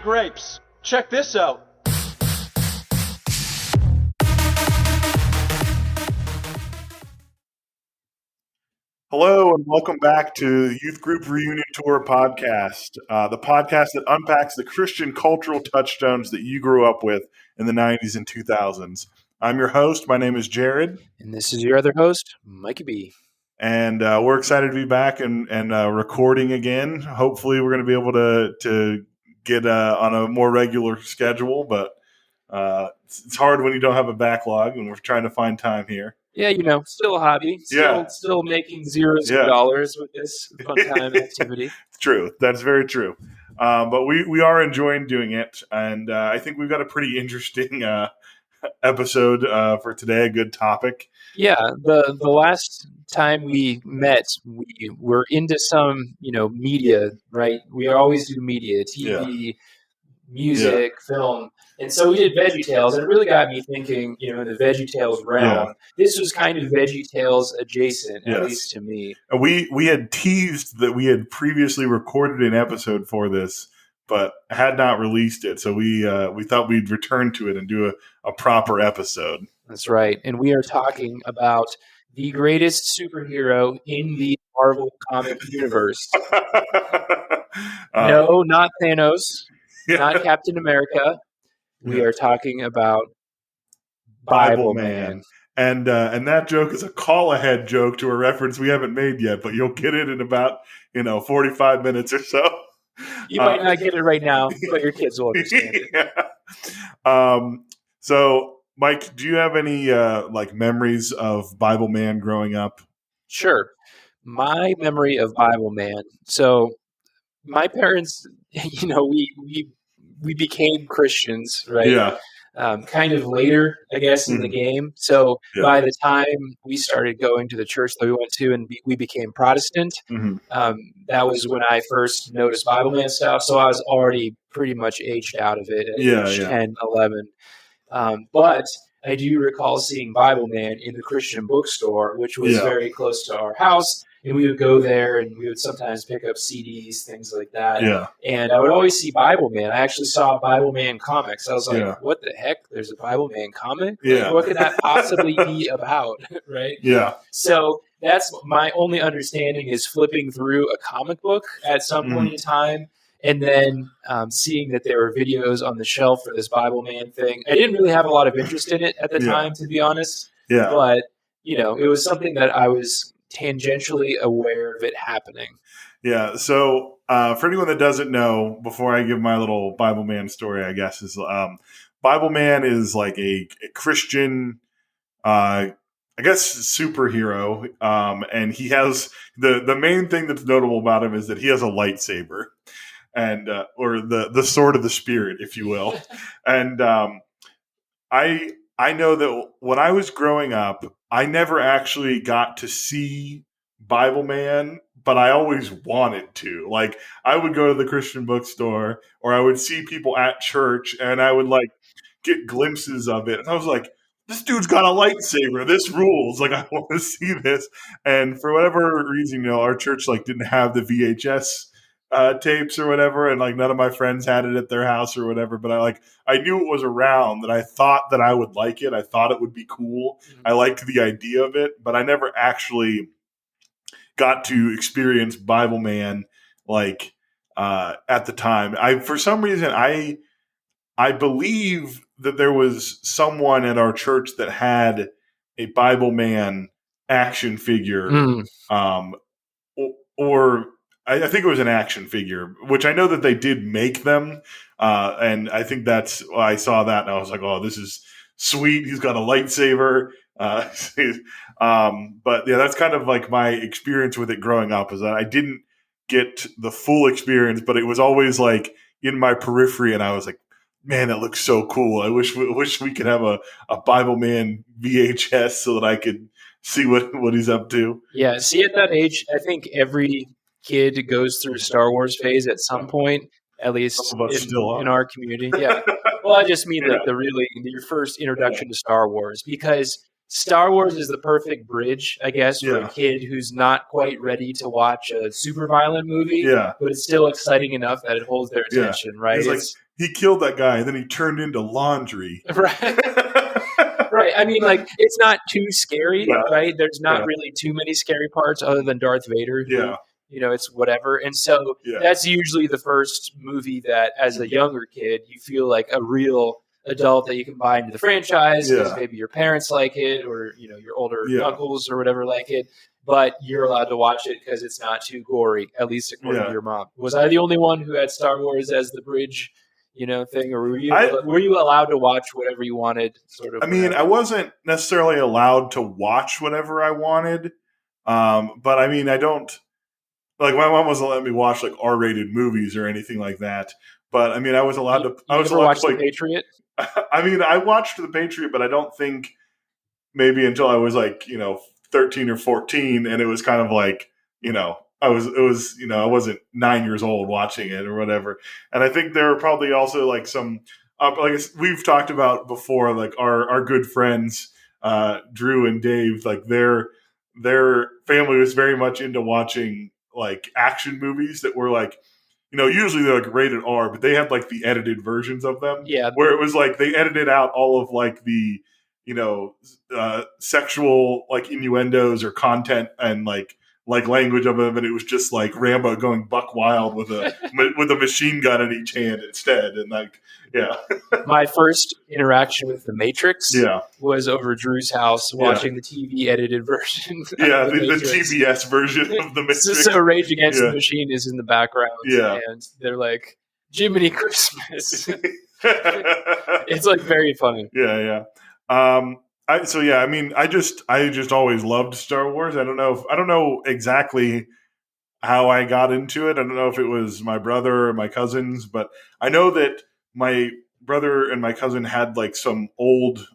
grapes. Check this out. Hello and welcome back to Youth Group Reunion Tour podcast, the podcast that unpacks the Christian cultural touchstones that you grew up with in the 90s and 2000s. I'm your host. My name is Jared. And this is your other host, Mikey B. And we're excited to be back and recording again. Hopefully we're going to be able to get on a more regular schedule, but it's hard when you don't have a backlog, and we're trying to find time here. Yeah, still a hobby. Still making zeros of dollars with this fun-time activity. It's true. That's very true. But we are enjoying doing it, and I think we've got a pretty interesting episode for today, a good topic. Yeah, the last time we met, we were into some, media, right? We always do media, TV, music, film. And so we did VeggieTales, and it really got me thinking, in the VeggieTales realm. This was kind of VeggieTales adjacent, at least to me. And we had teased that we had previously recorded an episode for this, but had not released it. So we thought we'd return to it and do a proper episode. That's right. And we are talking about the greatest superhero in the Marvel comic universe. No, not Thanos, not Captain America. We are talking about Bibleman. And that joke is a call-ahead joke to a reference we haven't made yet, but you'll get it in about 45 minutes or so. You might not get it right now, but your kids will understand it. So, Mike, do you have any memories of Bibleman growing up? Sure. My memory of Bibleman. So, my parents, we became Christians, right? Yeah. Kind of later, I guess, in the game. So by the time we started going to the church that we went to and we became Protestant, that was when I first noticed Bibleman stuff. So I was already pretty much aged out of it at age 10, 11. But I do recall seeing Bibleman in the Christian bookstore, which was very close to our house. And we would go there and we would sometimes pick up CDs, things like that. Yeah. And I would always see Bibleman. I actually saw Bibleman comics. I was like, what the heck? There's a Bibleman comic? Yeah. Like, what could that possibly be about? Right? Yeah. So that's my only understanding is flipping through a comic book at some point in time. And then seeing that there were videos on the shelf for this Bibleman thing. I didn't really have a lot of interest in it at the time, to be honest. Yeah. But, it was something that I was tangentially aware of it happening. Yeah. So for anyone that doesn't know, before I give my little Bibleman story, I guess, is Bibleman is like a Christian, I guess, superhero. And he has the main thing that's notable about him is that he has a lightsaber. And or the sword of the spirit, if you will. And I know that when I was growing up, I never actually got to see Bibleman, but I always wanted to. Like, I would go to the Christian bookstore, or I would see people at church, and I would get glimpses of it. And I was like, this dude's got a lightsaber. This rules. Like, I want to see this. And for whatever reason, our church didn't have the VHS tapes or whatever, and none of my friends had it at their house or whatever, but I knew it was around, that I thought that I would like it. I thought it would be cool. I liked the idea of it, but I never actually got to experience Bibleman at the time. For some reason I believe that there was someone at our church that had a Bibleman action figure, or I think it was an action figure, which I know that they did make them. And I think that's why I saw that and I was like, oh, this is sweet. He's got a lightsaber. But yeah, that's kind of my experience with it growing up, is that I didn't get the full experience, but it was always in my periphery. And I was like, man, that looks so cool. I wish we could have a Bibleman VHS so that I could see what he's up to. Yeah. See, at that age, I think every kid goes through a Star Wars phase at some point, at least in our community. Yeah. Well, I just mean your first introduction to Star Wars, because Star Wars is the perfect bridge, I guess, for a kid who's not quite ready to watch a super violent movie, but it's still exciting enough that it holds their attention, right? He's like, he killed that guy, and then he turned into laundry. Right. Right. I mean, like, it's not too scary, right? There's not really too many scary parts other than Darth Vader, who, it's whatever. And so that's usually the first movie that, as a younger kid, you feel like a real adult that you can buy into the franchise because maybe your parents like it or, your older uncles or whatever like it. But you're allowed to watch it because it's not too gory, at least according to your mom. Was I the only one who had Star Wars as the bridge thing, or were you allowed to watch whatever you wanted? Sort of. I mean, I wasn't necessarily allowed to watch whatever I wanted, but I mean, I don't like my mom wasn't letting me watch like R-rated movies or anything like that. But I mean, I was allowed to. I was allowed watch to play The Patriot. I mean, I watched The Patriot, but I don't think maybe until I was like 13 or 14, and it was kind of like I wasn't 9 years old watching it or whatever. And I think there were probably also like some, like we've talked about before, like our good friends, Drew and Dave, like their family was very much into watching like action movies that were like, usually they're like rated R, but they had like the edited versions of them. Yeah. Where it was like they edited out all of like the, sexual like innuendos or content and like language of them, and it was just like Rambo going buck wild with a machine gun in each hand instead, and like My first interaction with The Matrix was over Drew's house watching the TV edited version. The TBS version of The Matrix. So Rage Against the Machine is in the background, and they're like Jiminy Christmas. It's like very funny. I mean, I just always loved Star Wars. I don't know exactly how I got into it. I don't know if it was my brother or my cousins, but I know that my brother and my cousin had like some old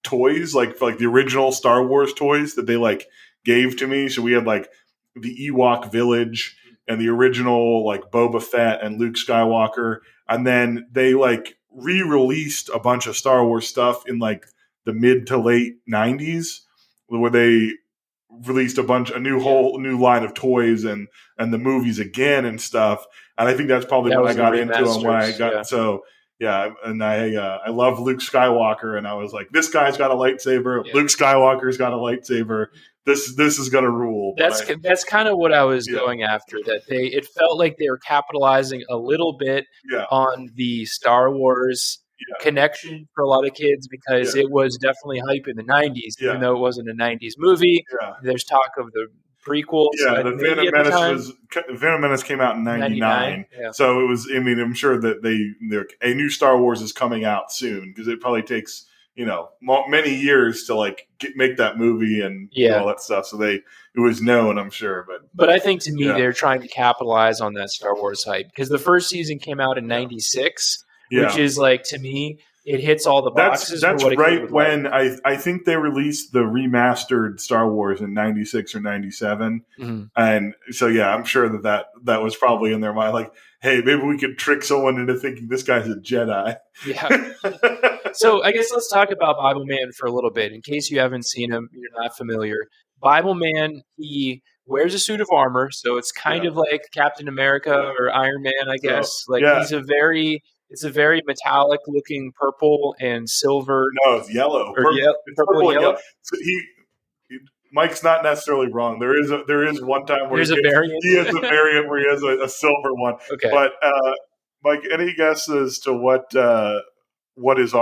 toys, like the original Star Wars toys that they like gave to me. So we had like the Ewok Village and the original like Boba Fett and Luke Skywalker, and then they like re-released a bunch of Star Wars stuff in like the mid to late 90s, where they released a new line of toys and the movies again and stuff. And I think that's probably when I got into them. When I got and I love Luke Skywalker, and I was like, this guy's got a lightsaber. Luke Skywalker's got a lightsaber. This is gonna rule. That's kind of what I was going after. That it felt like they were capitalizing a little bit on the Star Wars connection for a lot of kids, because it was definitely hype in the 90s, even though it wasn't a 90s movie. There's talk of the prequels. The Phantom Menace came out in 99. So it was, I mean, I'm sure that a new Star Wars is coming out soon, because it probably takes, many years to like make that movie and all that stuff. So it was known, I'm sure. But I think to me, they're trying to capitalize on that Star Wars hype, because the first season came out in 96. Which is like, to me, it hits all the boxes. That's right when I think they released the remastered Star Wars in 96 or 97. Mm-hmm. And so, I'm sure that was probably in their mind. Like, hey, maybe we could trick someone into thinking this guy's a Jedi. Yeah. So I guess let's talk about Bibleman for a little bit. In case you haven't seen him, you're not familiar. Bibleman, he wears a suit of armor. So it's kind of like Captain America or Iron Man, I guess. It's a very metallic looking purple and silver. No, it's yellow. It's purple and yellow. So Mike's not necessarily wrong. There is one time where he has a variant where he has a silver one. Okay. But Mike, any guesses to what his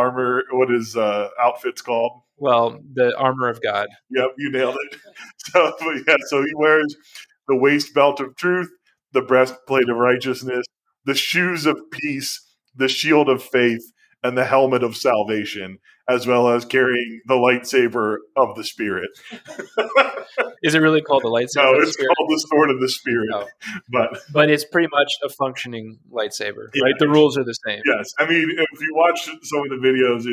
outfit's called? Well, the armor of God. Yep, you nailed it. So he wears the waist belt of truth, the breastplate of righteousness, the shoes of peace, the shield of faith, and the helmet of salvation, as well as carrying the lightsaber of the Spirit. Is it really called the lightsaber? No, it's called the sword of the Spirit. Oh. But it's pretty much a functioning lightsaber, right? The rules are the same. Yes. I mean, if you watch some of the videos,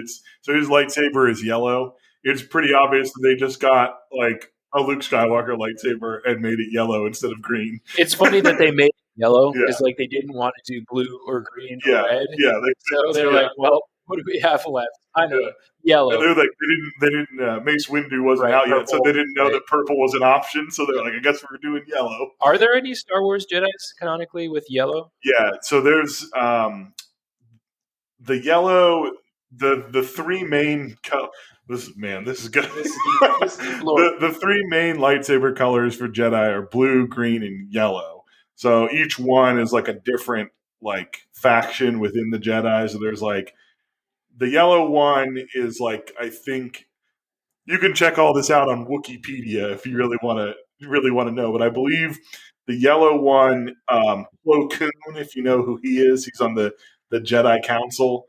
so his lightsaber is yellow. It's pretty obvious that they just got like a Luke Skywalker lightsaber and made it yellow instead of green. It's funny that they made it yellow, because like they didn't want to do blue or green or red. Yeah. So they're like, well, What do we have left? I know. Yellow. They're like they didn't Mace Windu wasn't out yet, so they didn't know that purple was an option. So they're like, I guess we're doing yellow. Are there any Star Wars Jedis canonically with yellow? Yeah, so there's the yellow, the three main this is good. The three main lightsaber colors for Jedi are blue, green, and yellow. So each one is like a different like faction within the Jedi. So there's like the yellow one is like, I think you can check all this out on Wikipedia if you really want to know. But I believe the yellow one, Plo Koon, if you know who he is, he's on the Jedi Council.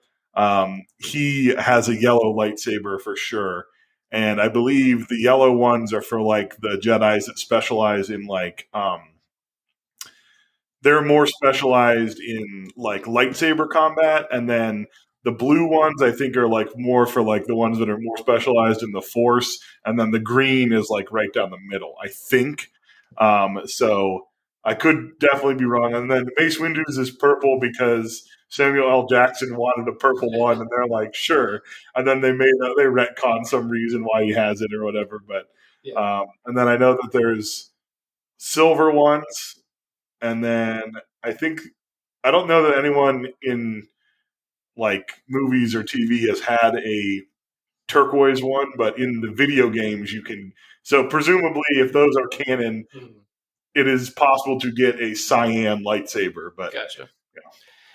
He has a yellow lightsaber for sure. And I believe the yellow ones are for like the Jedis that specialize in like they're more specialized in like lightsaber combat, and then the blue ones I think are like more for like the ones that are more specialized in the Force, and then the green is like right down the middle, I think. So I could definitely be wrong. And then Mace Windu's is purple because Samuel L. Jackson wanted a purple one, and they're like, sure. And then they retcon some reason why he has it or whatever. But and then I know that there's silver ones. And then I don't know that anyone in like movies or TV has had a turquoise one, but in the video games you can. So presumably, if those are canon, it is possible to get a cyan lightsaber. But gotcha. Yeah.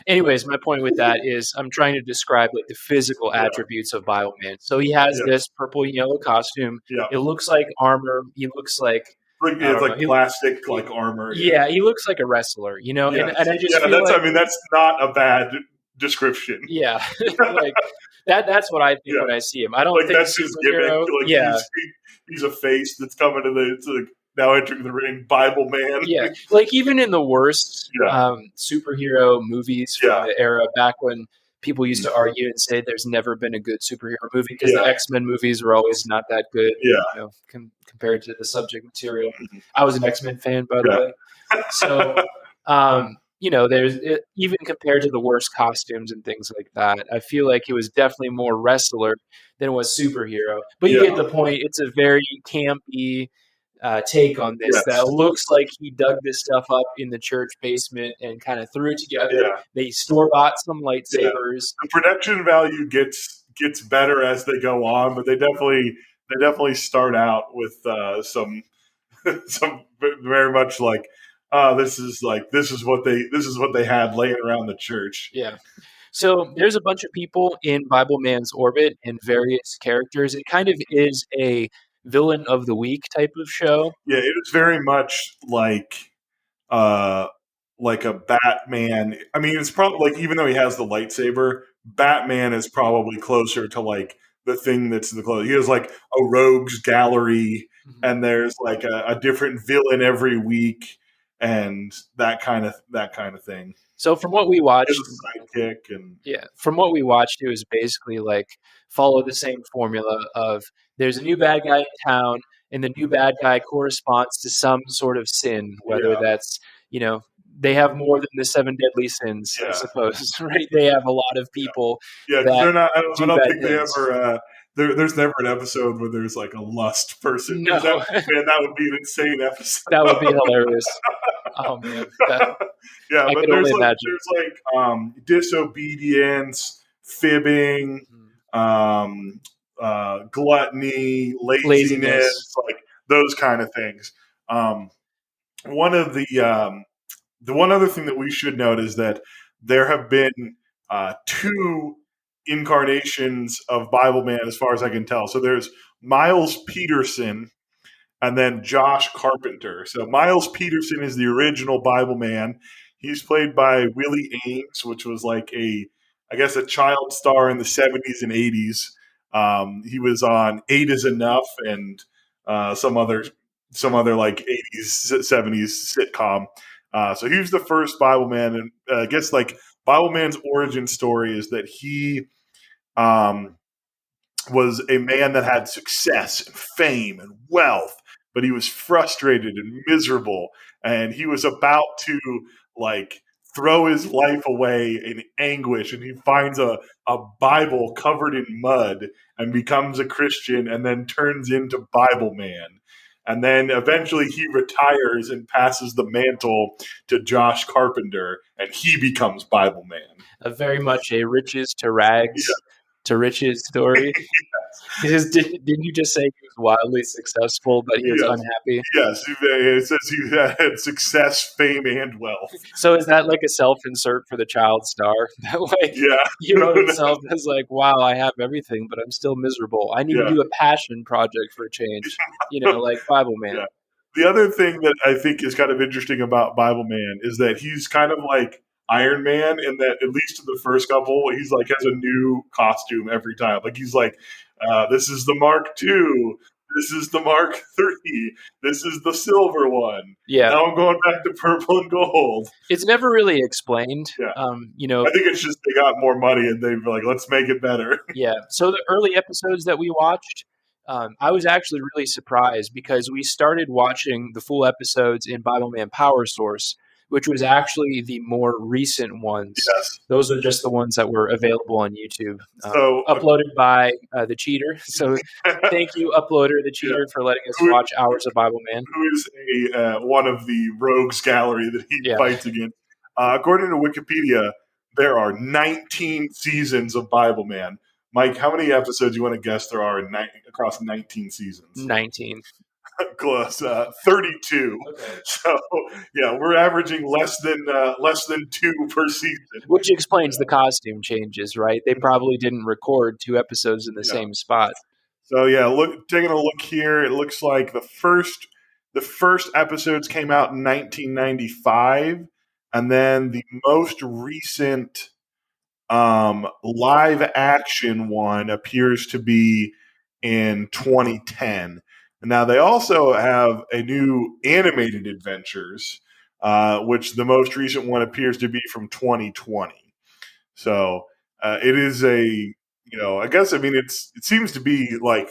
Anyways, my point with that is I'm trying to describe like the physical attributes of Bibleman. So he has this purple and yellow costume. Yeah. It looks like armor. He looks like it's like plastic, like armor. Yeah, he looks like a wrestler, you know. Yeah. And I just feel like, I mean, that's not a bad description. Yeah, like that's what I think when I see him. I don't think that's his gimmick. Like, he's a face that's coming to now entering the ring. Bibleman. Yeah, like even in the worst superhero movies from the era back when people used to argue and say there's never been a good superhero movie because the X-Men movies were always not that good. Yeah. You know, compared to the subject material. I was an X-Men fan, by the way. So, you know, even compared to the worst costumes and things like that, I feel like it was definitely more wrestler than it was superhero. But you get the point. It's a very campy take on this that looks like he dug this stuff up in the church basement and kind of threw it together. Yeah. They store-bought some lightsabers. The production value gets better as they go on, but they definitely start out with some very much like this is what they had laying around the church. Yeah. So there's a bunch of people in Bibleman's orbit and various characters. It kind of is a villain of the week type of show. Yeah, it is very much like a Batman. I mean, it's probably like, even though he has the lightsaber, Batman is probably closer to like the thing that's the close. He has like a rogues gallery, and there's like a different villain every week, and that kind of thing. So from what we watched, sidekick from what we watched, it was basically like follow the same formula of there's a new bad guy in town, and the new bad guy corresponds to some sort of sin, whether that's, you know, they have more than the 7 deadly sins, I suppose, right? They have a lot of people. Yeah, they're not. I don't think they ever. There's never an episode where there's like a lust person. No. That would be an insane episode. That would be hilarious. Oh man. But there's disobedience, fibbing, gluttony, laziness, like those kind of things. One other thing that we should note is that there have been 2 incarnations of Bibleman, as far as I can tell. So there's Miles Peterson and then Josh Carpenter. So Miles Peterson is the original Bibleman. He's played by Willie Ames, which was like a child star in the 70s and 80s. He was on 8 is Enough and some other like 80s, 70s sitcom. So he was the first Bibleman, and I guess like Bibleman's origin story is that he was a man that had success and fame and wealth, but he was frustrated and miserable, and he was about to like throw his life away in anguish, and he finds a Bible covered in mud and becomes a Christian and then turns into Bibleman. And then eventually he retires and passes the mantle to Josh Carpenter, and he becomes Bibleman. Very much a riches to rags to riches story. Didn't you just say he was wildly successful, but he was unhappy? Yes, it says he had success, fame, and wealth. So is that like a self-insert for the child star? That like he wrote himself as like, wow, I have everything, but I'm still miserable. I need to do a passion project for a change. Like Bibleman. Yeah. The other thing that I think is kind of interesting about Bibleman is that he's kind of like Iron Man in that, at least in the first couple, he's like has a new costume every time. Like he's like, this is the Mark II, this is the Mark III, this is the silver one. Yeah. Now I'm going back to purple and gold. It's never really explained. Yeah. I think it's just they got more money and they were like, let's make it better. Yeah. So the early episodes that we watched, I was actually really surprised because we started watching the full episodes in Bibleman Powersource, which was actually the more recent ones. Yes. Those are just the ones that were available on YouTube, uploaded by the Cheater. So thank you, Uploader, the Cheater, for letting us watch hours of Bibleman. Who is one of the rogues gallery that he fights against. According to Wikipedia, there are 19 seasons of Bibleman. Mike, how many episodes do you want to guess there are across 19 seasons? 19. Close, 32. Okay. So we're averaging less than 2 per season, which explains the costume changes, right? They probably didn't record 2 episodes in the same spot. So taking a look here, it looks like the first episodes came out in 1995, and then the most recent live action one appears to be in 2010. Now they also have a new animated adventures, which the most recent one appears to be from 2020. So it is it seems to be like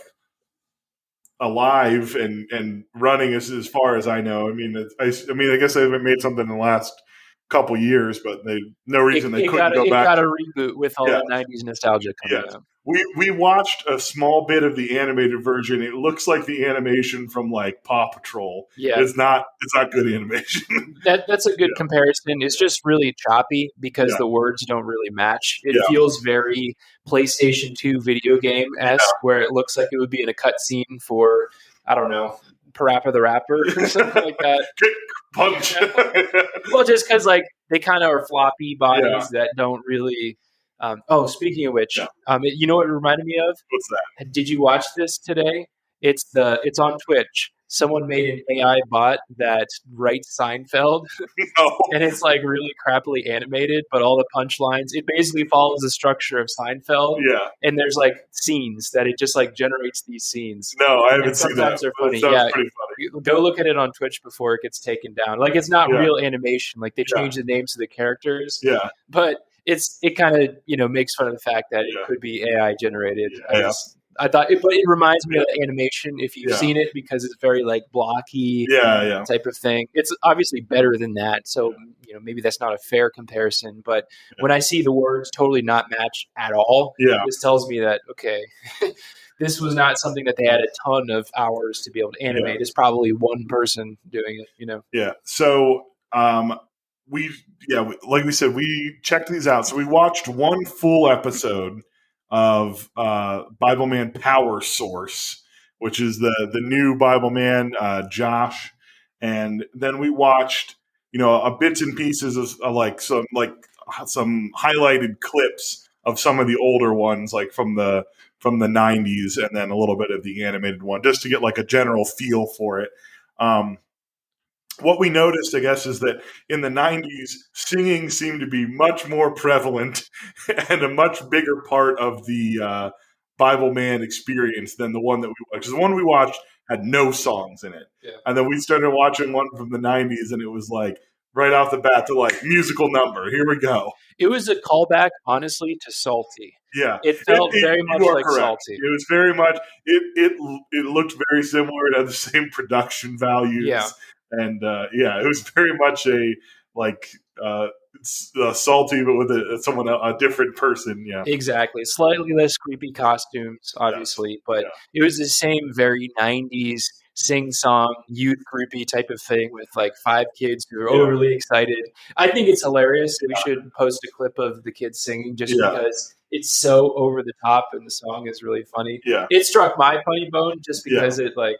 alive and running as far as I know. I guess they haven't made something in the last couple years, but no reason they couldn't go back. It got a reboot with all the 90s nostalgia coming out. We watched a small bit of the animated version. It looks like the animation from like Paw Patrol. Yeah. It's not good animation. That's a good comparison. It's just really choppy because the words don't really match. It feels very PlayStation 2 video game-esque, where it looks like it would be in a cutscene for, I don't know, Parappa the Rapper or something like that. Punch. Well, just because like they kind of are floppy bodies that don't really. Speaking of which, you know what it reminded me of? What's that? Did you watch this today? It's on Twitch. Someone made an AI bot that writes Seinfeld, and it's like really crappily animated, but all the punchlines, it basically follows the structure of Seinfeld. Yeah. And there's like scenes that it just like generates these scenes. No, I haven't seen that. Sometimes they're funny. Sounds pretty funny. Go look at it on Twitch before it gets taken down. Like it's not real animation. Like they change the names of the characters. Yeah. But it kind of makes fun of the fact that it could be AI generated. I thought, but it reminds me of animation if you've seen it because it's very like blocky type of thing. It's obviously better than that, so maybe that's not a fair comparison. But when I see the words totally not match at all, this tells me that this was not something that they had a ton of hours to be able to animate. It's probably one person doing it. Yeah. So like we said, we checked these out. So we watched one full episode of Bibleman Powersource, which is the new Bibleman, Josh, and then we watched bits and pieces of some highlighted clips of some of the older ones, like from the 90s, and then a little bit of the animated one, just to get like a general feel for it. What we noticed, I guess, is that in the 90s, singing seemed to be much more prevalent and a much bigger part of the Bibleman experience than the one that we watched. The one we watched had no songs in it. Yeah. And then we started watching one from the 90s, and it was like, right off the bat, to like, musical number. Here we go. It was a callback, honestly, to Salty. Yeah. It felt very much like correct. Salty. It was very much, it looked very similar. It had the same production values. Yeah. And it was very much a Salty, but with a different person. Yeah, exactly. Slightly less creepy costumes, obviously, but it was the same very 90s sing-song, youth groupie type of thing with like 5 kids who are overly excited. I think it's hilarious. We should post a clip of the kids singing just because it's so over the top and the song is really funny. Yeah. It struck my funny bone just because it like,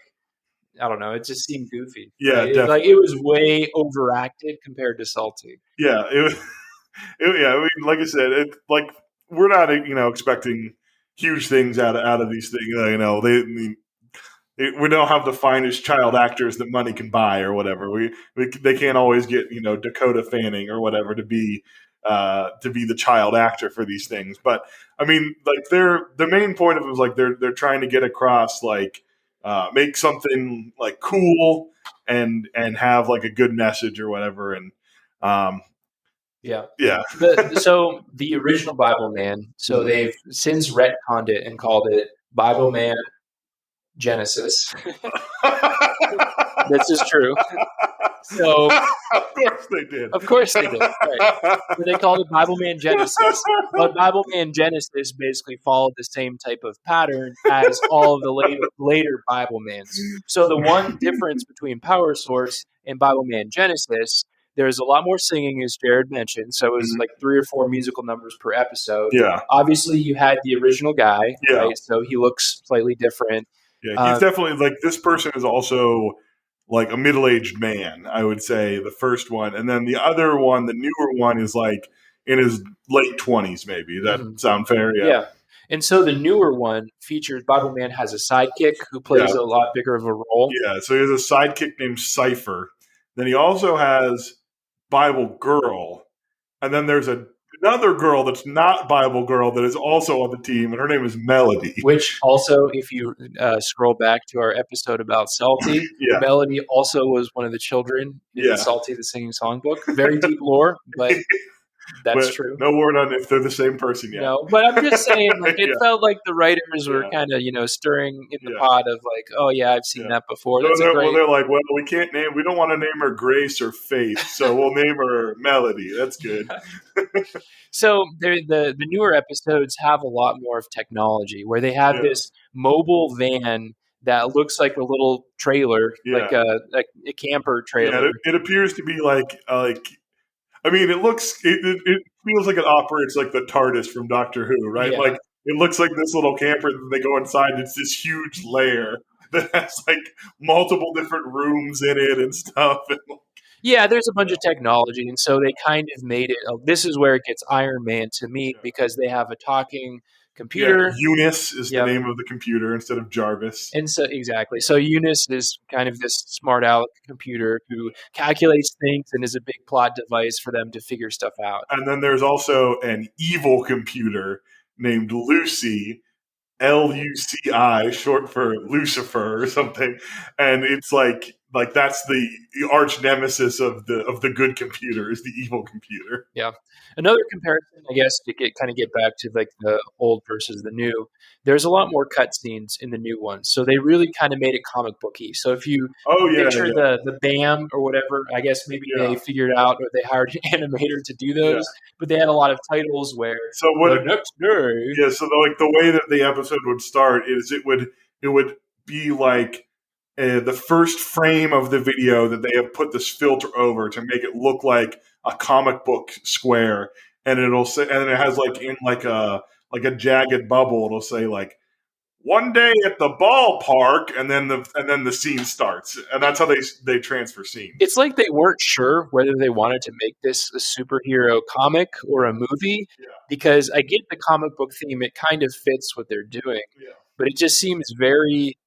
I don't know, it just seemed goofy. Yeah, Like it was way overacted compared to Salty. Yeah, it was. I mean, like I said, we're not expecting huge things out of these things. We don't have the finest child actors that money can buy or whatever. They can't always get Dakota Fanning or whatever to be the child actor for these things. But I mean, like the main point of it was like they're trying to get across like make something like cool and have like a good message or whatever. And yeah. So the original Bibleman, so they've since retconned it and called it Bibleman Genesis. This is true. So of course they did. Right. So they called it Bibleman Genesis, but Bibleman Genesis basically followed the same type of pattern as all of the later Biblemans. So the one difference between Powersource and Bibleman Genesis, there's a lot more singing, as Jared mentioned. So it was like 3 or 4 musical numbers per episode. Yeah. Obviously, you had the original guy, right? So he looks slightly different. Yeah, he's definitely like this person is also like a middle-aged man, I would say, the first one. And then the other one, the newer one, is like in his late 20s, maybe. Does that sound fair? Yeah. And so the newer one features Bibleman has a sidekick who plays a lot bigger of a role. Yeah, so he has a sidekick named Cypher. Then he also has Bible Girl. And then there's another girl that's not Bible Girl that is also on the team, and her name is Melody. Which also, if you scroll back to our episode about Salty, Melody also was one of the children in Salty the Singing Songbook. Very deep lore, but that's true. No word on if they're the same person yet. No, but I'm just saying, like it felt like the writers were kind of, stirring in the pot of like, oh yeah, I've seen that before. That's they're like, well, we don't want to name her Grace or Faith, so we'll name her Melody. That's good. So the newer episodes have a lot more of technology, where they have this mobile van that looks like a little trailer, like a camper trailer. Yeah, it appears to be like. I mean, it feels like it operates like the TARDIS from Doctor Who, right? Yeah. Like it looks like this little camper that they go inside. It's this huge lair that has like multiple different rooms in it and stuff. Yeah, there's a bunch of technology, and so they kind of made it. This is where it gets Iron Man to me because they have a talking computer. Yeah, Eunice is the name of the computer instead of Jarvis. And so exactly. So Eunice is kind of this smart aleck computer who calculates things and is a big plot device for them to figure stuff out. And then there's also an evil computer named Lucy, Luci, short for Lucifer or something. And it's like that's the arch nemesis of the good computer is the evil computer. Yeah. Another comparison, I guess, to get back to like the old versus the new, there's a lot more cutscenes in the new one. So they really kind of made it comic booky. So if you picture the BAM or whatever, I guess maybe they figured out or they hired an animator to do those. But they had a lot of titles where the next day. Yeah, so the way that the episode would start is it would be like the first frame of the video that they have put this filter over to make it look like a comic book square, and it'll say, and it has like in like a jagged bubble, it'll say like one day at the ballpark, and then the scene starts, and that's how they transfer scenes. It's like they weren't sure whether they wanted to make this a superhero comic or a movie, because I get the comic book theme; it kind of fits what they're doing, but it just seems very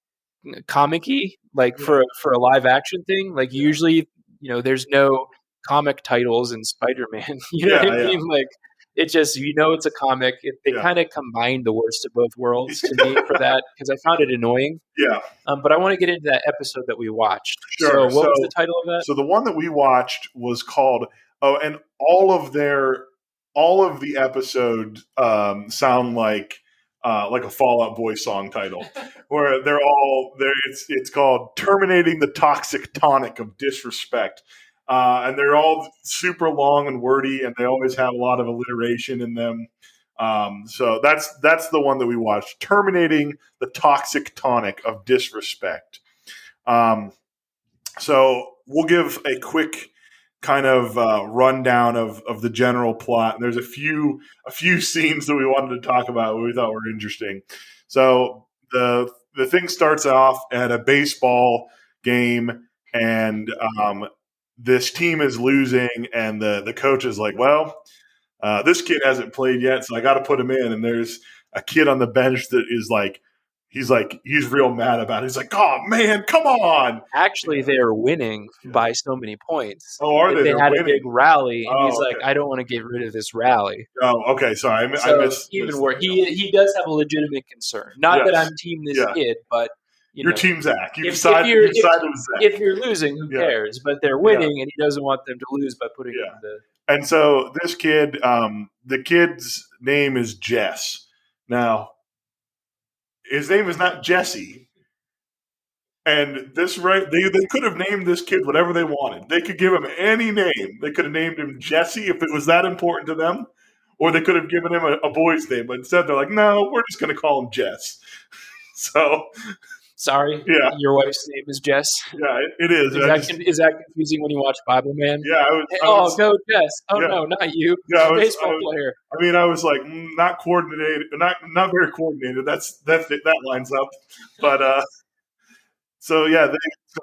comic-y, like for a live action thing. Like usually, there's no comic titles in Spider-Man. You know what I mean? Like it just, it's a comic. They kind of combined the worst of both worlds to me for that, because I found it annoying. Yeah. But I want to get into that episode that we watched. Sure. So what was the title of that? So the one that we watched was called, and all of the episodes sound like a Fall Out Boy song title, where they're all there. It's called "Terminating the Toxic Tonic of Disrespect," And they're all super long and wordy, and they always have a lot of alliteration in them. So that's the one that we watched, terminating the toxic tonic of disrespect. So we'll give a quick kind of rundown of the general plot. And there's a few scenes that we wanted to talk about we thought were interesting. So the thing starts off at a baseball game, and this team is losing, and the coach is like, well, this kid hasn't played yet, so I got to put him in. And there's a kid on the bench that is like, he's real mad about it. He's like, oh, man, come on. Actually, they are winning by so many points. Oh, are they? They had winning? a big rally, and he's okay. like, I don't want to get rid of this rally. Oh, okay. Sorry. I missed. Even worse. He does have a legitimate concern. Not that I'm team this kid, but your team Zach. You if decided with Zach. If you're losing, who cares? But they're winning, and he doesn't want them to lose by putting in the. And so this kid, the kid's name is Jess. Now, his name is not Jesse. And they could have named this kid whatever they wanted. They could give him any name. They could have named him Jesse if it was that important to them, or they could have given him a boy's name. But instead, they're like, no, we're just going to call him Jess. So, sorry, your wife's name is Jess. Yeah, it is. Is that confusing when you watch Bibleman? Yeah, go Jess. Oh no, not you. Yeah, baseball player. I mean, I was like, not coordinated, not very coordinated. That lines up, but. So yeah,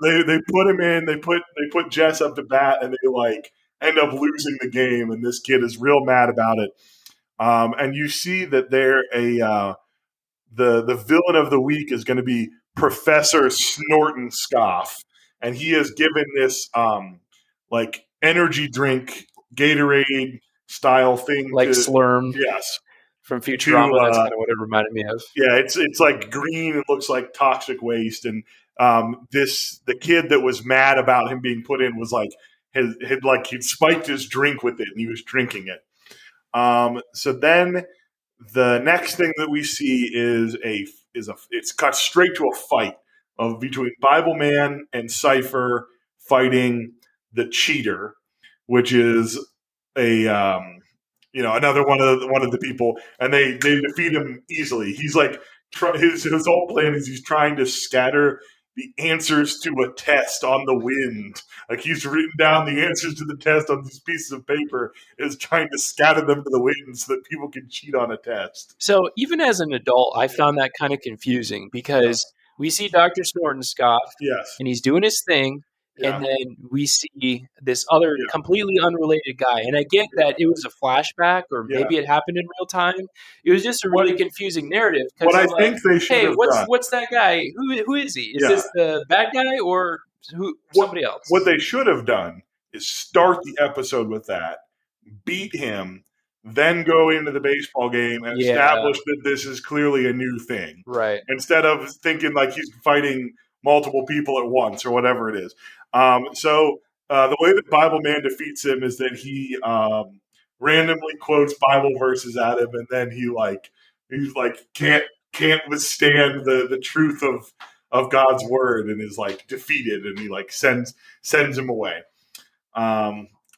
they put him in. They put Jess up to bat, and they end up losing the game. And this kid is real mad about it. And you see that they're the villain of the week is going to be Professor Snorton Scoff, and he has given this energy drink Gatorade style thing, like Slurm. Yes. From Futurama, that's kind of what it reminded me of. Yeah, it's like green. It looks like toxic waste, and the kid that was mad about him being put in was he'd spiked his drink with it, and he was drinking it. So then the next thing that we see is it's cut straight to a fight between Bibleman and Cypher fighting the cheater, which is another one of the people, and they defeat him easily. He's his whole plan is he's trying to scatter the answers to a test on the wind. Like he's written down the answers to the test on these pieces of paper, is trying to scatter them to the wind so that people can cheat on a test. So even as an adult, I found that kind of confusing because we see Dr. Snorton Scoff, and he's doing his thing. Yeah. And then we see this other completely unrelated guy. And I get that it was a flashback or maybe it happened in real time. It was just a really confusing narrative. What I think they should have done. What's that guy? Who is he? Is this the bad guy or somebody else? What they should have done is start the episode with that, beat him, then go into the baseball game and establish that this is clearly a new thing. Right. Instead of thinking like he's fighting multiple people at once or whatever it is. So the way that Bibleman defeats him is that he randomly quotes Bible verses at him, and then he's can't withstand the truth of God's word, and is defeated, and he sends him away.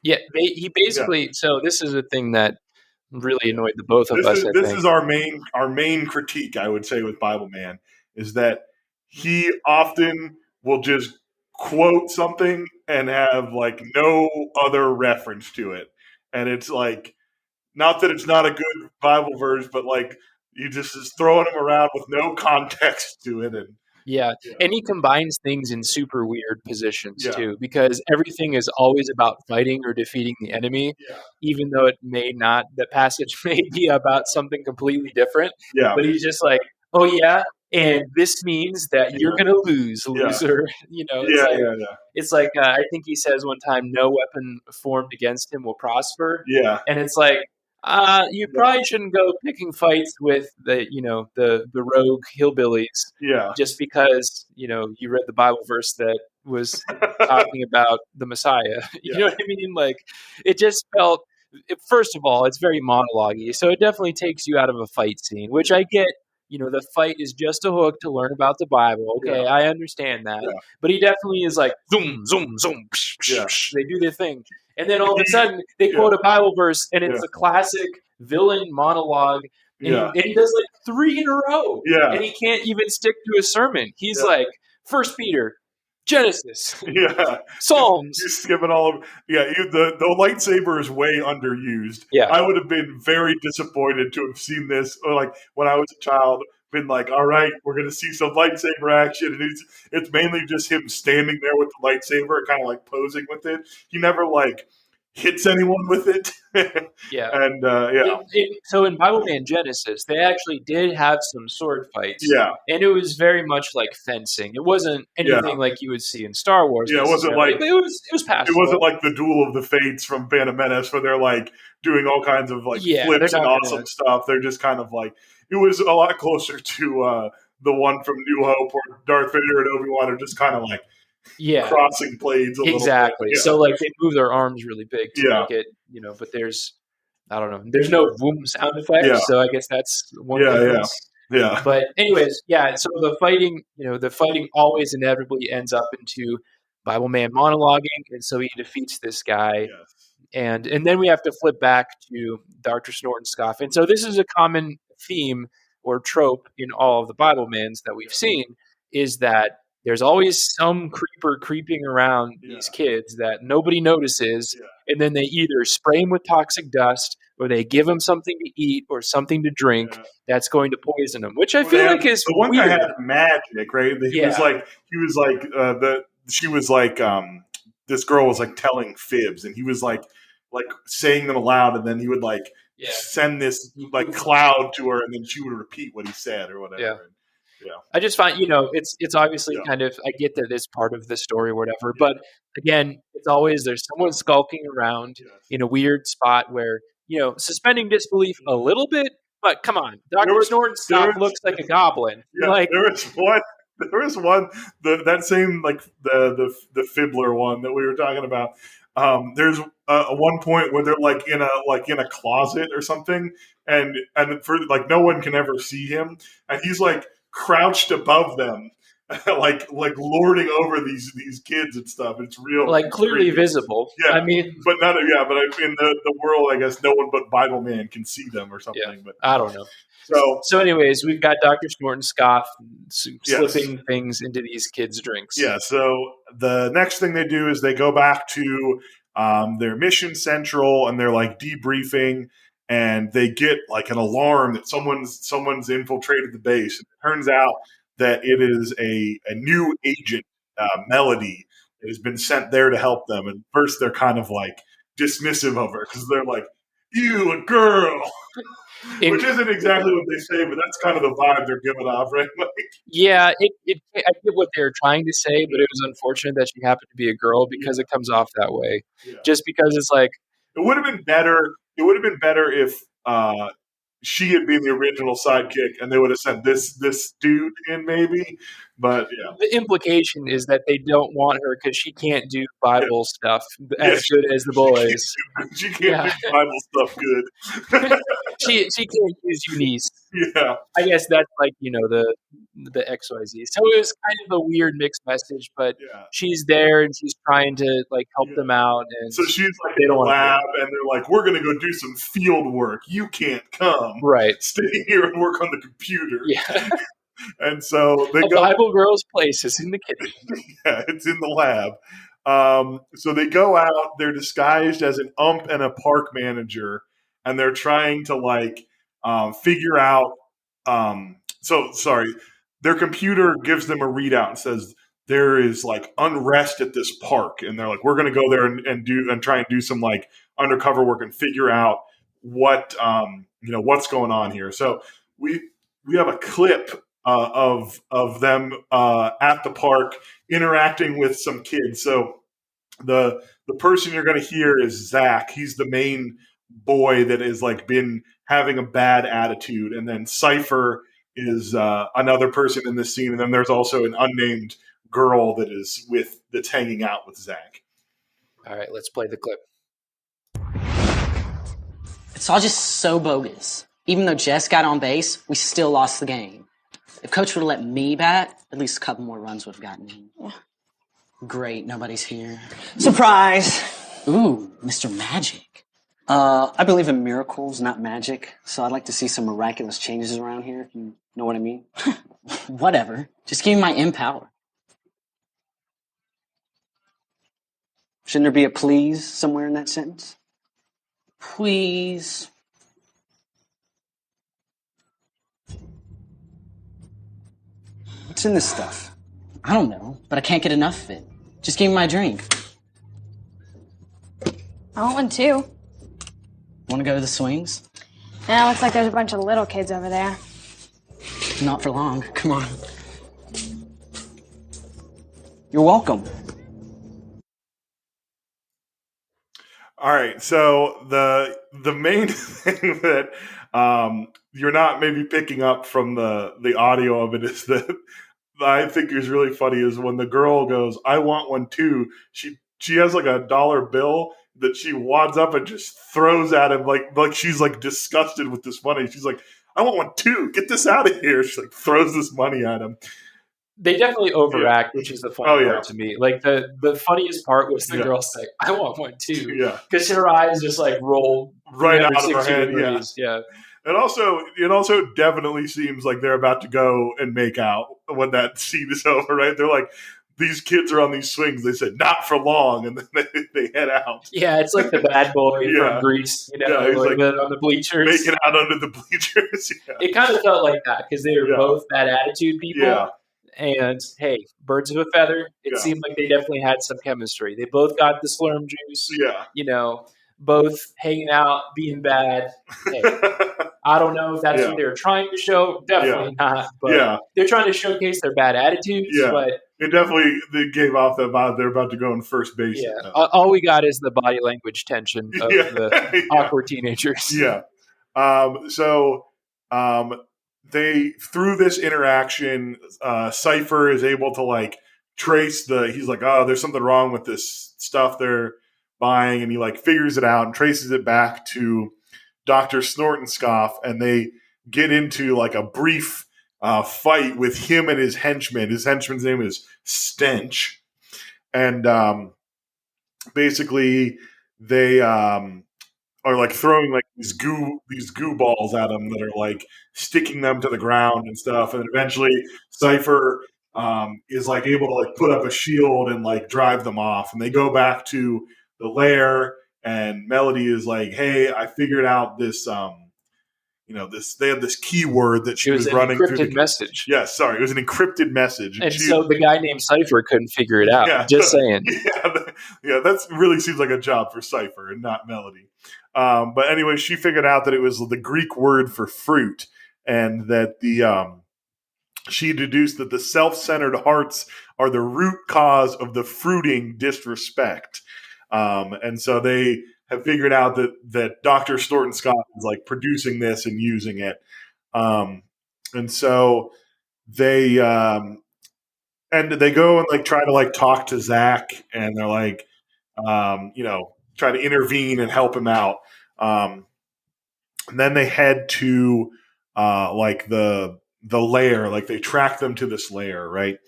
He basically. So this is a thing that really annoyed the both of us. This is our main critique, I would say, with Bibleman, is that he often will just quote something and have no other reference to it. And it's not that it's not a good Bible verse, but you just is throwing them around with no context to it. And and he combines things in super weird positions too, because everything is always about fighting or defeating the enemy, even though the passage may be about something completely different. Yeah. But he's just like, oh yeah, and this means that you're going to lose, loser. It's like, I think he says one time, no weapon formed against him will prosper. Yeah. And it's like, you probably shouldn't go picking fights with the rogue hillbillies. Yeah. Just because, you read the Bible verse that was talking about the Messiah. You know what I mean? It just felt, first of all, it's very monologue-y. So it definitely takes you out of a fight scene, which I get. the fight is just a hook to learn about the Bible. Okay, I understand that. Yeah. But he definitely is like, zoom, zoom, zoom. Psh, psh, Yeah. psh. They do their thing. And then all of a sudden, they quote a Bible verse, and it's a classic villain monologue. And he does like 3 in a row. Yeah. And he can't even stick to a sermon. He's like, 1 Peter, Genesis, Psalms. You're skipping all of the lightsaber is way underused. Yeah. I would have been very disappointed to have seen this, or like when I was a child, been like, all right, we're going to see some lightsaber action. And it's mainly just him standing there with the lightsaber, kind of like posing with it. He never like hits anyone with it. Yeah. And so in Bibleman Genesis, they actually did have some sword fights. Yeah. And it was very much like fencing. It wasn't anything like you would see in Star Wars. Yeah, it wasn't like it was passable. It wasn't like the Duel of the Fates from Phantom Menace where they're like doing all kinds of like flips and awesome stuff. They're just kind of like, it was a lot closer to the one from New Hope where Darth Vader and Obi-Wan are just kind of like crossing blades a little bit. Yeah. So like they move their arms really big to make it, but there's no boom sound effect. Yeah. So I guess that's one difference. Yeah. But anyways, so the fighting always inevitably ends up into Bibleman monologuing, and so he defeats this guy. Yes. And then we have to flip back to Dr. Snort and Scoff. And so this is a common theme or trope in all of the Biblemans that we've seen, is that there's always some creeper creeping around these kids that nobody notices, and then they either spray them with toxic dust, or they give them something to eat or something to drink that's going to poison them, which I feel like is the one weird. guy had magic, right? This girl was like telling fibs, and he was like saying them aloud, and then he would like send this like cloud to her, and then she would repeat what he said or whatever. Yeah. I just find, it's obviously kind of, I get that it's part of the story or whatever, but again, it's always, there's someone skulking around in a weird spot where, suspending disbelief a little bit, but come on, Dr. Snort looks like a goblin. Yeah, there was one, that same, like the fibbler one that we were talking about. There's one point where they're like in a closet or something, and for like no one can ever see him, and he's like crouched above them, like lording over these kids and stuff. It's real, like clearly visible. Yeah, I mean, but not in the world, I guess no one but Bibleman can see them or something. Yeah, but I don't know. So anyways, we've got Dr. Snort and Scoff slipping things into these kids' drinks. Yeah. So the next thing they do is they go back to their mission central, and they're like debriefing, and they get like an alarm that someone's infiltrated the base. And it turns out that it is a new agent, Melody, that has been sent there to help them. And first they're kind of like dismissive of her because they're like, "You, a girl." Which isn't exactly what they say, but that's kind of the vibe they're giving off, right? I get what they're trying to say, but it was unfortunate that she happened to be a girl because it comes off that way. Yeah. Just because it's like, it would have been better. It would have been better if she had been the original sidekick, and they would have sent this dude in, maybe. But the implication is that they don't want her because she can't do Bible stuff as good as the boys. She can't do Bible stuff good. she can't use Eunice. Yeah, I guess that's like the XYZ. So it was kind of a weird mixed message, but she's there and she's trying to like help them out. And so she's like in the lab, and they're like, "We're going to go do some field work. You can't come. Right? Stay here and work on the computer." Yeah. And so they go. Bible girl's place is in the kitchen. Yeah, it's in the lab. So they go out. They're disguised as an ump and a park manager, and they're trying to like figure out. Their computer gives them a readout and says there is like unrest at this park, and they're like, "We're going to go there and try and do some like undercover work and figure out what what's going on here." So we have a clip of them at the park interacting with some kids. So the person you're going to hear is Zach. He's the main boy that has like been having a bad attitude, and then Cypher is another person in this scene, and then there's also an unnamed girl that's hanging out with Zach. All right, let's play the clip. It's all just so bogus. Even though Jess got on base, we still lost the game. If Coach would have let me bat, at least a couple more runs would have gotten in. Yeah. Great, nobody's here. Surprise! Ooh, Mr. Magic. I believe in miracles, not magic, so I'd like to see some miraculous changes around here, if you know what I mean. Whatever. Just give me my empower. Shouldn't there be a please somewhere in that sentence? Please. What's in this stuff? I don't know, but I can't get enough of it. Just give me my drink. I want one too. Want to go to the swings? Yeah, looks like there's a bunch of little kids over there. Not for long. Come on. You're welcome. All right, so the main thing that you're not maybe picking up from the audio of it is that I think is really funny is when the girl goes, "I want one too." She has like $1 bill that she wads up and just throws at him like she's like disgusted with this money. She's like, "I want one too. Get this out of here." She like throws this money at him. They definitely overact, which is the funny part to me. Like the funniest part was the girl saying, "I want one too," because her eyes just like roll right out of her head. Yeah. And also, it also definitely seems like they're about to go and make out when that scene is over, right? They're like, these kids are on these swings. They said, "Not for long," and then they head out. Yeah, it's like the bad boy from Greece, he's like on the bleachers. Making out under the bleachers. It kind of felt like that because they were both bad attitude people. Yeah. And hey, birds of a feather. It seemed like they definitely had some chemistry. They both got the slurm juice. Yeah. You know, both hanging out, being bad. Hey, I don't know if that's what they were trying to show. Definitely not. But they're trying to showcase their bad attitudes. Yeah. But it definitely they gave off that vibe. They're about to go in first base. Yeah. All we got is the body language tension of the awkward teenagers. Yeah. They through this interaction, Cypher is able to like trace he's like, oh, there's something wrong with this stuff they're buying, and he like figures it out and traces it back to Dr. Snortenscoff, and they get into like a brief fight with him and his henchman. His henchman's name is Stench, and basically they are like throwing like these goo balls at him that are like sticking them to the ground and stuff. And eventually Cypher is like able to like put up a shield and like drive them off. And they go back to the lair, and Melody is like, "Hey, I figured out this, they had this keyword that she was running through. It was an encrypted message. Yes, sorry. It was an encrypted message. And so the guy named Cypher couldn't figure it out. Yeah, just saying. Yeah, that really seems like a job for Cypher and not Melody. But anyway, she figured out that it was the Greek word for fruit, and that she deduced that the self-centered hearts are the root cause of the fruiting disrespect. And so they have figured out that Dr. Snortenscoff is like producing this and using it. And so they go and like try to like talk to Zach, and they're like, try to intervene and help him out. And then they head to like the lair, like they track them to this lair, right?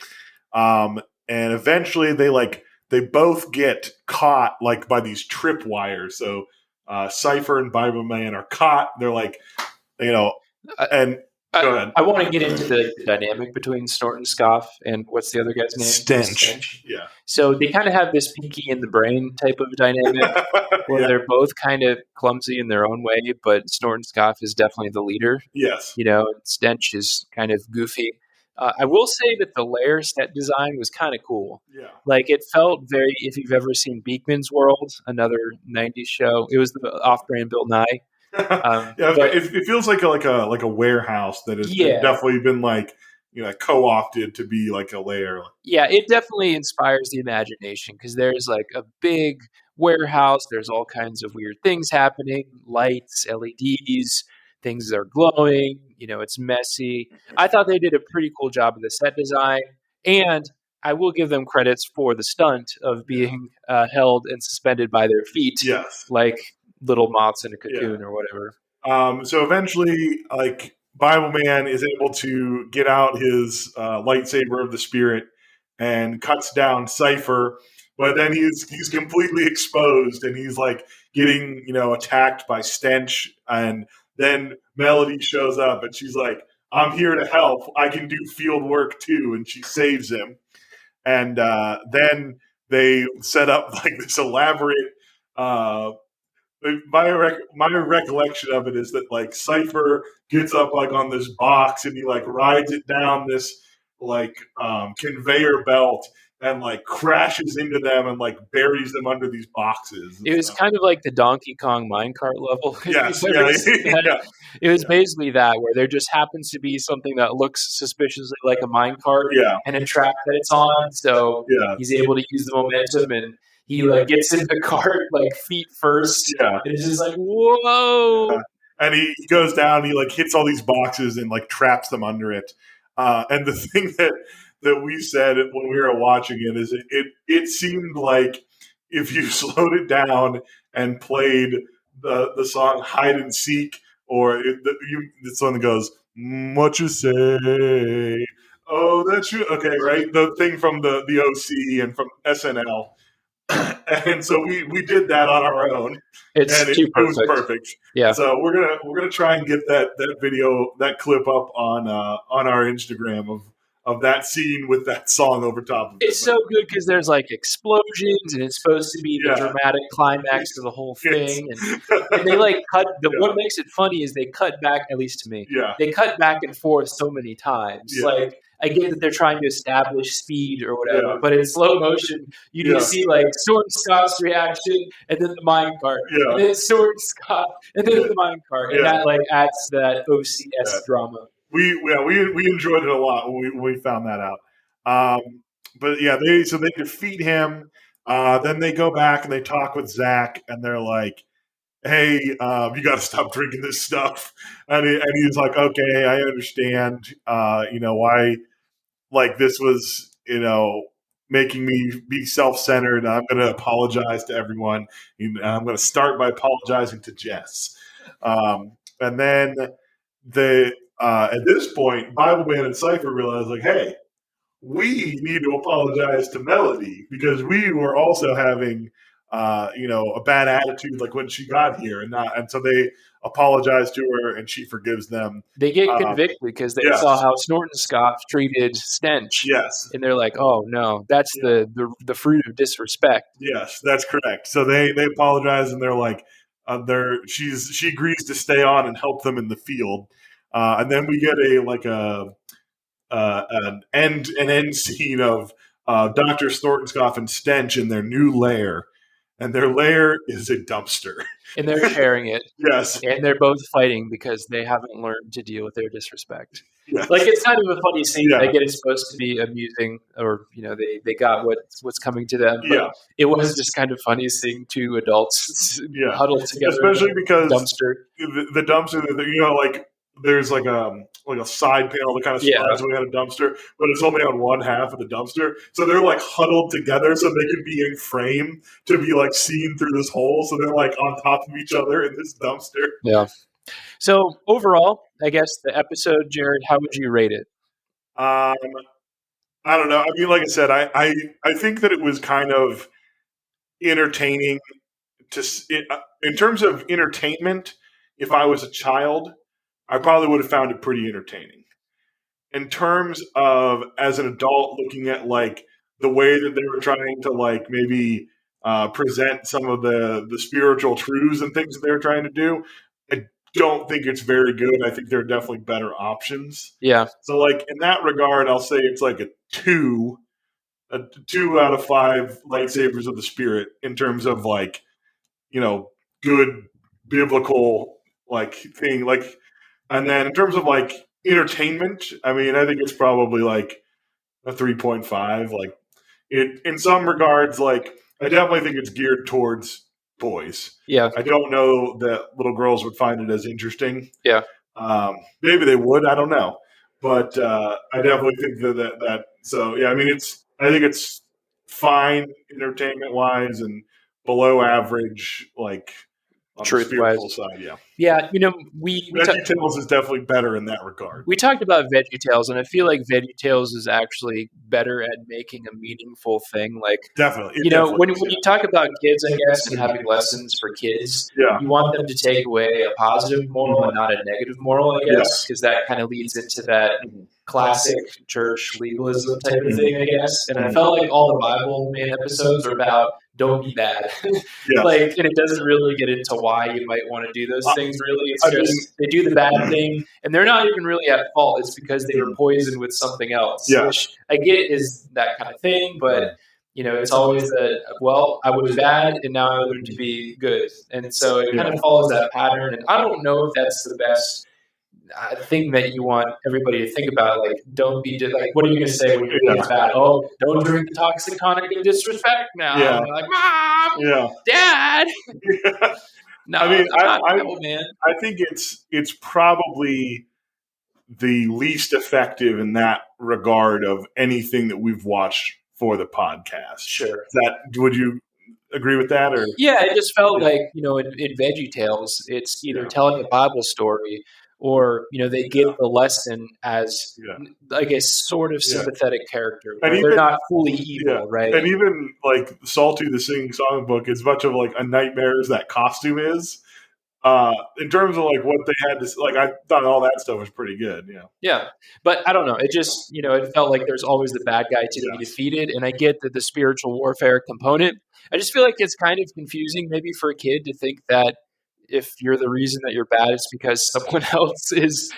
And eventually they both get caught like by these trip wires. So Cypher and Bibleman are caught. They're like, and go ahead. I want to get into the dynamic between Snortenscoff and what's the other guy's name? Stench. Yeah. So they kind of have this pinky in the brain type of dynamic where they're both kind of clumsy in their own way, but Snortenscoff is definitely the leader. Yes. And Stench is kind of goofy. I will say that the layer set design was kind of cool. Yeah. Like it felt very, if you've ever seen Beekman's World, another 90s show, it was the off-brand Bill Nye. It feels like a warehouse that has definitely been like co-opted to be like a lair. Yeah, it definitely inspires the imagination because there's like a big warehouse. There's all kinds of weird things happening, lights, LEDs, things that are glowing. It's messy. I thought they did a pretty cool job of the set design, and I will give them credits for the stunt of being held and suspended by their feet. Yes, like little moths in a cocoon or whatever. So eventually, like Bibleman is able to get out his lightsaber of the spirit and cuts down Cypher, but then he's completely exposed and he's like getting attacked by Stench, and then Melody shows up and she's like, "I'm here to help. I can do field work too," and she saves him. And then they set up like this elaborate. My recollection of it is that like Cypher gets up like on this box and he like rides it down this like conveyor belt and like crashes into them and like buries them under these boxes. It was kind of like the Donkey Kong minecart level. Yes, It was basically that, where there just happens to be something that looks suspiciously like a minecart and a track that it's on. So he's able to use the momentum, and he like gets in the cart like feet first. And it's just like, whoa. And he goes down and he like hits all these boxes and like traps them under it. And the thing that we said when we were watching it is it seemed like if you slowed it down and played the song Hide and Seek, or the song that goes, "What you say? Oh, that's you." Okay, right? The thing from the OC and from SNL. And so we did that on our own. It was perfect. Yeah. So we're gonna try and get that video, that clip up on our Instagram of that scene with that song over top of it. It's so good because there's like explosions and it's supposed to be the dramatic climax of the whole thing. And they like cut. What makes it funny is they cut back, at least to me. They cut back and forth so many times. Like, I get that they're trying to establish speed or whatever, but in slow motion, you just see like Sword Scott's reaction and then the minecart, and then Sword Scott and then the minecart, and that like adds to that OCS drama. We enjoyed it a lot when we found that out. But yeah, they defeat him. Then they go back and they talk with Zach, and they're like, "Hey, you got to stop drinking this stuff." And he's like, "Okay, I understand. Why? Like this was, making me be self-centered. I'm going to apologize to everyone. I'm going to start by apologizing to Jess." And then at this point, Bibleman and Cypher realize, like, "Hey, we need to apologize to Melody because we were also having, a bad attitude like when she got here, and so they apologize to her and she forgives them." They get convicted because they saw how Snorton Scott treated Stench. Yes, and they're like, "Oh no, that's the fruit of disrespect." Yes, that's correct. So they apologize and they're like, she agrees to stay on and help them in the field, and then we get an end scene of Dr. Snortenscoff and Stench in their new lair, and their lair is a dumpster. And they're sharing it. Yes. And they're both fighting because they haven't learned to deal with their disrespect. Yes. Like, it's kind of a funny scene. I get it's supposed to be amusing, or, they got what's coming to them. But it was just kind of funny seeing two adults huddled together. Especially because dumpster. The dumpster, like, there's like a side panel that kind of slides away on a dumpster, but it's only on one half of the dumpster. So they're like huddled together so they can be in frame to be like seen through this hole. So they're like on top of each other in this dumpster. Yeah. So overall, I guess the episode, Jared, how would you rate it? I don't know. I mean, like I said, I think that it was kind of entertaining in terms of entertainment. If I was a child, I probably would have found it pretty entertaining. In terms of as an adult looking at like the way that they were trying to like maybe present some of the spiritual truths and things that they were trying to do, I don't think it's very good. I think there are definitely better options. Yeah. So like in that regard, I'll say it's like a 2 out of 5 lightsabers of the spirit in terms of like, good biblical like thing. Like, and then in terms of like entertainment, I mean, I think it's probably like a 3.5. Like it, in some regards, like I definitely think it's geared towards boys. Yeah. I don't know that little girls would find it as interesting. Yeah. Maybe they would. I don't know. But I definitely think that so, yeah, I mean, I think it's fine entertainment wise and below average, like on the spiritual side. Yeah, we VeggieTales is definitely better in that regard. We talked about VeggieTales, and I feel like VeggieTales is actually better at making a meaningful thing. Like, definitely, when you talk about kids, I guess, and having lessons for kids, you want them to take away a positive moral and not a negative moral, I guess, because that kind of leads into that classic church legalism type of thing, I guess. And I felt like all the Bibleman episodes are about don't be bad. And it doesn't really get into why you might want to do those things, really. It's just they do the bad thing, and they're not even really at fault. It's because they were poisoned with something else, which I get is that kind of thing, but it's always that, well, I was bad, and now I learned to be good. And so it kind of follows that pattern, and I don't know if that's the best thing that you want everybody to think about. Like, don't be what are you going to say when your kid's bad? Oh, don't drink the toxic tonic and disrespect now. Like, Mom, Dad. No, I think it's probably the least effective in that regard of anything that we've watched for the podcast. Sure. Would you agree with that? Or yeah, it just felt like in VeggieTales, it's either telling a Bible story, or they give the lesson as like a sort of sympathetic character. And they're not fully evil, right? And even like Salty the Singing Songbook, as much of like a nightmare as that costume is, in terms of like what they had to like, I thought all that stuff was pretty good. Yeah, but I don't know. It just it felt like there's always the bad guy to be defeated, and I get that the spiritual warfare component. I just feel like it's kind of confusing, maybe for a kid to think that if you're the reason that you're bad, it's because someone else is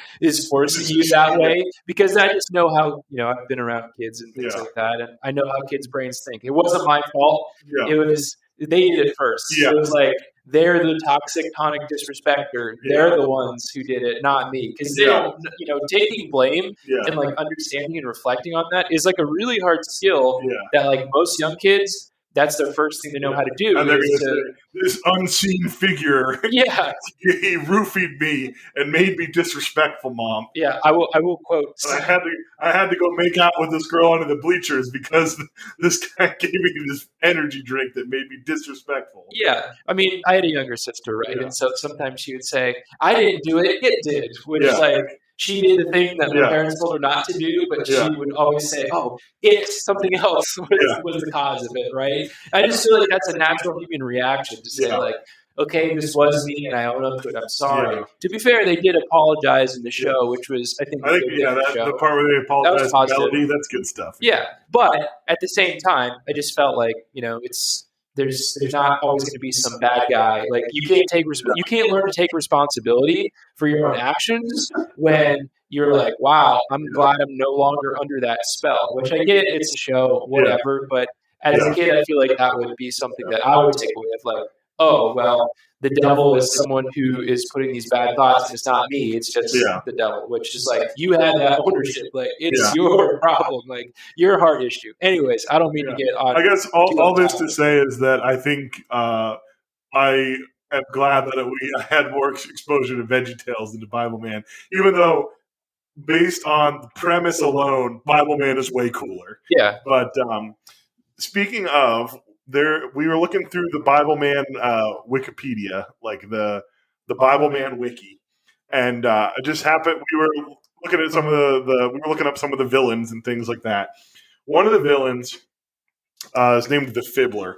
forcing you that way. Because I just know how I've been around kids and things like that, and I know how kids' brains think. It wasn't my fault. It was they did it first. It was like they're the toxic tonic disrespecter. They're the ones who did it, not me. Because they don't, taking blame and like understanding and reflecting on that is like a really hard skill that like most young kids. That's their first thing to know how to do. And this unseen figure, he roofied me and made me disrespectful, Mom. Yeah, I will quote. I had to go make out with this girl under the bleachers because this guy gave me this energy drink that made me disrespectful. Yeah, I mean, I had a younger sister, right? And so sometimes she would say, "I didn't do it; it did," which like. She did the thing that my parents told her not to do, but she would always say, "Oh, it's something else was the cause of it," right? I just feel like that's a natural human reaction to say, like, "Okay, this was me, and I own up to it. I'm sorry." To be fair, they did apologize in the show, which was, I think the part where they apologized to Melody, that's good stuff. Yeah, but at the same time, I just felt like it's. There's not always going to be some bad guy. Like you can't learn to take responsibility for your own actions when you're like, wow, I'm glad I'm no longer under that spell. Which I get, it's a show, whatever. But as a kid, I feel like that would be something that I would take away of like, oh, well, the devil is someone who is putting these bad thoughts, and it's not me. It's just the devil, which is like, you had that ownership. Like, it's your problem. Like, your heart issue. Anyways, I don't mean to get on. I guess all this to say is that I think I am glad that we had more exposure to VeggieTales than to Bibleman, even though based on the premise alone, Bibleman is way cooler. Yeah. But speaking of, we were looking through the Bibleman Wikipedia, like the Bibleman wiki, and it just happened. We were looking at some of we were looking up some of the villains and things like that. One of the villains is named the Fibbler.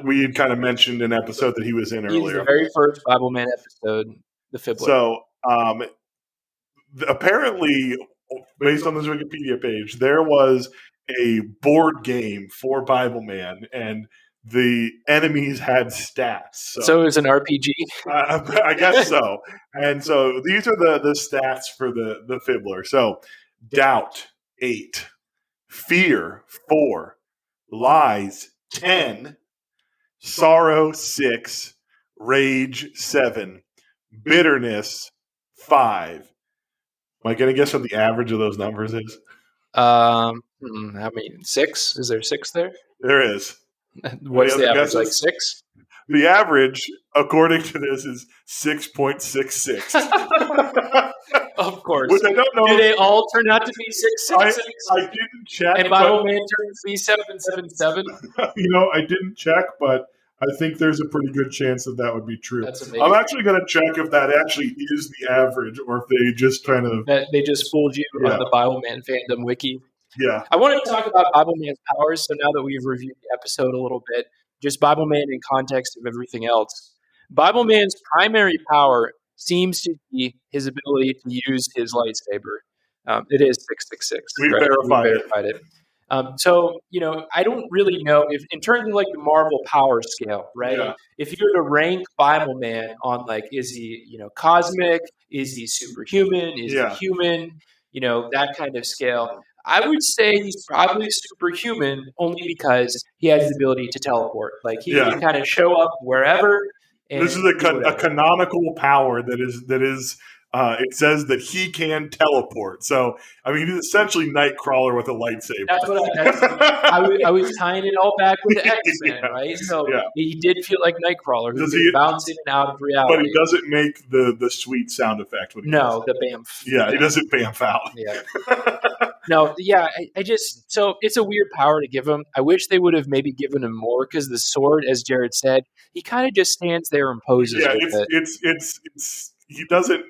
We had kind of mentioned an episode that he was in earlier. He's the very first Bibleman episode, the Fibbler. So apparently, based on this Wikipedia page, there was a board game for Bibleman, and the enemies had stats. So it was an RPG? I guess so. And so these are the stats for the Fibbler. So doubt, 8. Fear, 4. Lies, 10. Sorrow, 6. Rage, 7. Bitterness, 5. Am I going to guess what the average of those numbers is? I mean, 6? Is there 6 there? There is. What's the average? Like 6? The average, according to this, is 6.66. Of course. Which I don't know. Do they all turn out to be 666? I didn't check. And Bibleman turns 3777? I didn't check, but I think there's a pretty good chance that would be true. That's amazing. I'm actually going to check if that actually is the average or if they just kind of... They just fooled you on the Bibleman fandom wiki. Yeah. I want to talk about Bibleman's powers. So now that we've reviewed the episode a little bit, just Bibleman in context of everything else. Bibleman's primary power seems to be his ability to use his lightsaber. It is 666. We verified it. So, I don't really know if, in terms of like the Marvel power scale, right? Yeah. If you were to rank Bibleman on like, is he, cosmic? Is he superhuman? Is he human? That kind of scale. I would say he's probably superhuman only because he has the ability to teleport. Like he can kind of show up wherever. And this is a canonical power that is. It says that he can teleport. So, I mean, he's essentially Nightcrawler with a lightsaber. That's what I was tying it all back with the X-Men, right? So he did feel like Nightcrawler. He's bouncing out of reality. But he doesn't make the sweet sound effect. When he does the bamf. Yeah, he doesn't bamf out. Yeah. No, I just, so it's a weird power to give him. I wish they would have maybe given him more because the sword, as Jared said, he kind of just stands there and poses with it. He doesn't.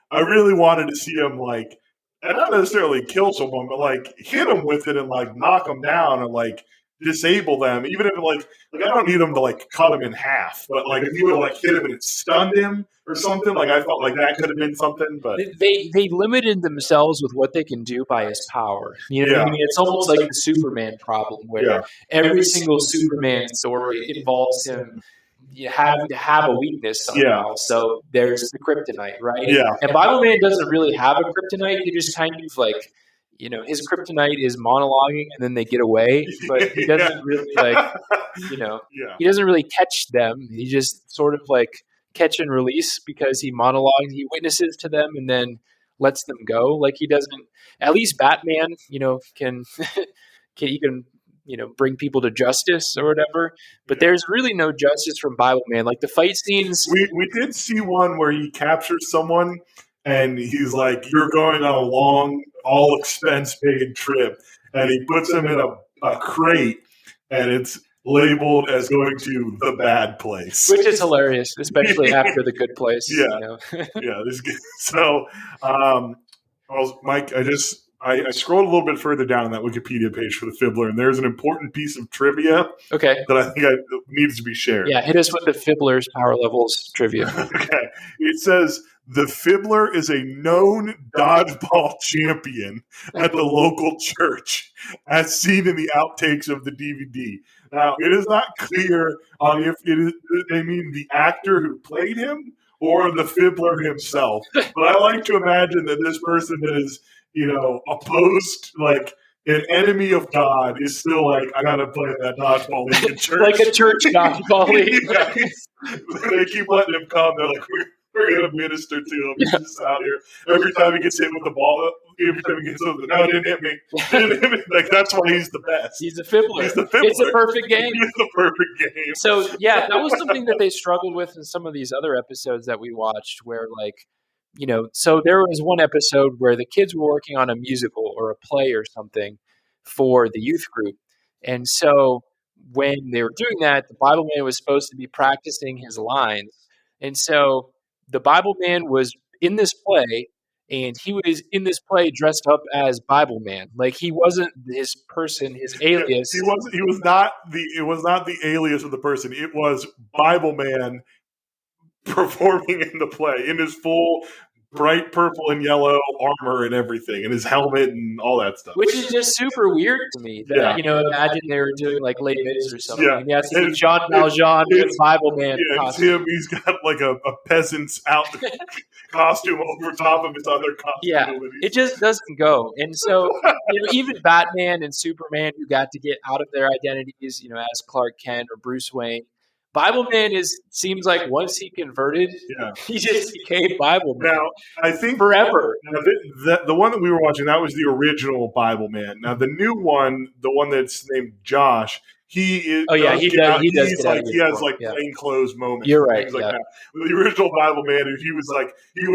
I really wanted to see him like, and not necessarily kill someone, but like hit him with it and like knock them down and like disable them. Even if like I don't need him to like cut him in half, but like if you would like hit him and it stunned him or something, like I felt like that could have been something. But they limited themselves with what they can do by his power. You know what I mean? It's almost like the Superman problem where every single Superman story involves him having to have a weakness somehow. So there's the kryptonite, right? Yeah. And Bibleman doesn't really have a kryptonite. He just kind of like, his kryptonite is monologuing and then they get away, but he doesn't really he doesn't really catch them. He just sort of like catch and release because he monologues, he witnesses to them and then lets them go. Like he doesn't, at least Batman, can bring people to justice or whatever. But there's really no justice from Bibleman. Like the fight scenes. We did see one where he captures someone and he's like, you're going on a long, all expense paid trip. And he puts him in a crate and it's labeled as going to the bad place. Which is hilarious, especially after the good place. Yeah. So, Mike, I scrolled a little bit further down on that Wikipedia page for the Fibbler, and there's an important piece of trivia that I think needs to be shared. Yeah, hit us with the Fibbler's power levels trivia. Okay. It says, the Fibbler is a known dodgeball champion at the local church, as seen in the outtakes of the DVD. Now, it is not clear on if they mean the actor who played him or the Fibbler himself. But I like to imagine that this person is opposed, like an enemy of God is still like, I gotta play that dodgeball league in church. Like a church dodgeball league. They keep letting him come. They're like, we're gonna minister to him. He's just out here. Every time he gets hit with the ball, every time he gets hit with it, no, it didn't hit me. Like, that's why he's the best. He's the Fibbler. It's a perfect game. He's the perfect game. So, that was something that they struggled with in some of these other episodes that we watched where, like, so there was one episode where the kids were working on a musical or a play or something for the youth group. And so when they were doing that, the Bibleman was supposed to be practicing his lines. And so the Bibleman was in this play, and he was in this play dressed up as Bibleman. Like he wasn't his person, his alias. It was not the alias of the person. It was Bibleman performing in the play in his full bright purple and yellow armor and everything, and his helmet and all that stuff. Which is just super weird to me. That, imagine they were doing like Les Mis or something. Yeah. And you have to see John Valjean with Bibleman costume. It's him. He's got like a peasant's out costume over top of his other costume. Yeah, it just doesn't go. And so, even Batman and Superman, who got to get out of their identities, as Clark Kent or Bruce Wayne, Bibleman seems like once he converted, he just became Bibleman. Now, I think forever. Now, the one that we were watching, that was the original Bibleman. Now, the new one, the one that's named Josh, he is. Oh yeah, he does. He does. He's like he has like plainclothes moments. You're and right. Things like that. With the original Bible man, he was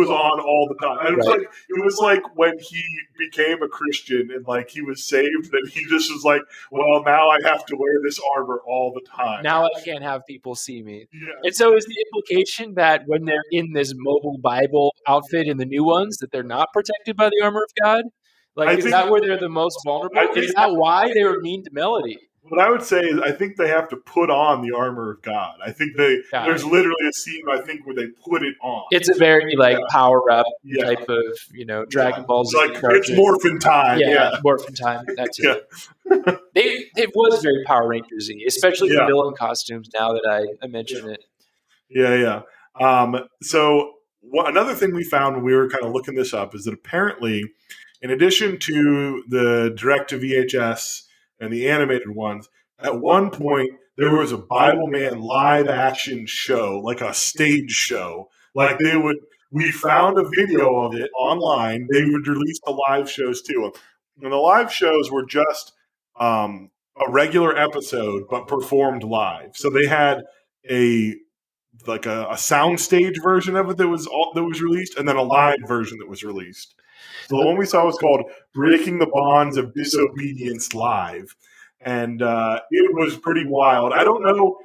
on all the time. And it was like when he became a Christian and like he was saved, that he just was like, well, now I have to wear this armor all the time. Now I can't have people see me. Yeah. And so is the implication that when they're in this mobile Bible outfit in the new ones, that they're not protected by the armor of God? Like, is that where they're the most vulnerable? Is that why they were mean to Melody? What I would say is I think they have to put on the armor of God. I think there's literally a scene, I think, where they put it on. It's a very power-up type of, Dragon Ball Z. It's like, it's morphin time. Yeah, morphin time. That's it. It was very Power Rangers-y, especially the villain costumes, now that I mention it. Yeah. So another thing we found when we were kind of looking this up is that apparently, in addition to the direct-to-VHS and the animated ones, at one point there was a Bibleman live action show, like a stage show. Like we found a video of it online. They would release the live shows too. And the live shows were just a regular episode, but performed live. So they had a soundstage version of it that was released, and then a live version that was released. So the one we saw was called Breaking the Bonds of Disobedience Live. And it was pretty wild. I don't know,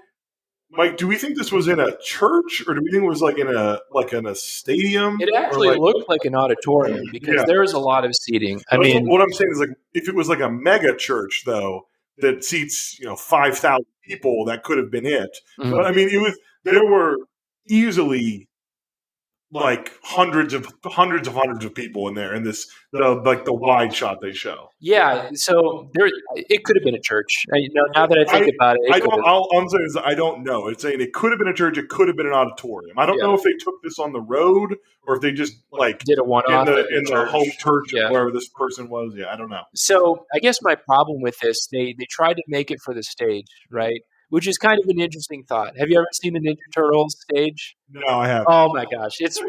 Mike, do we think this was in a church, or do we think it was in a stadium? It actually looked like an auditorium because there was a lot of seating. What I'm saying is, like, if it was like a mega church, though, that seats 5,000 people, that could have been it. Mm-hmm. But I mean, there were easily like hundreds of people in there in this the wide shot they show. Yeah, so it could have been a church. Now that I think about it, I'm saying is I don't know. It's saying it could have been a church. It could have been an auditorium. I don't know if they took this on the road or if they just did a one-off in the home church or wherever this person was. Yeah, I don't know. So I guess my problem with this, they tried to make it for the stage, right? Which is kind of an interesting thought. Have you ever seen the Ninja Turtles stage? No, I haven't. Oh my gosh, it's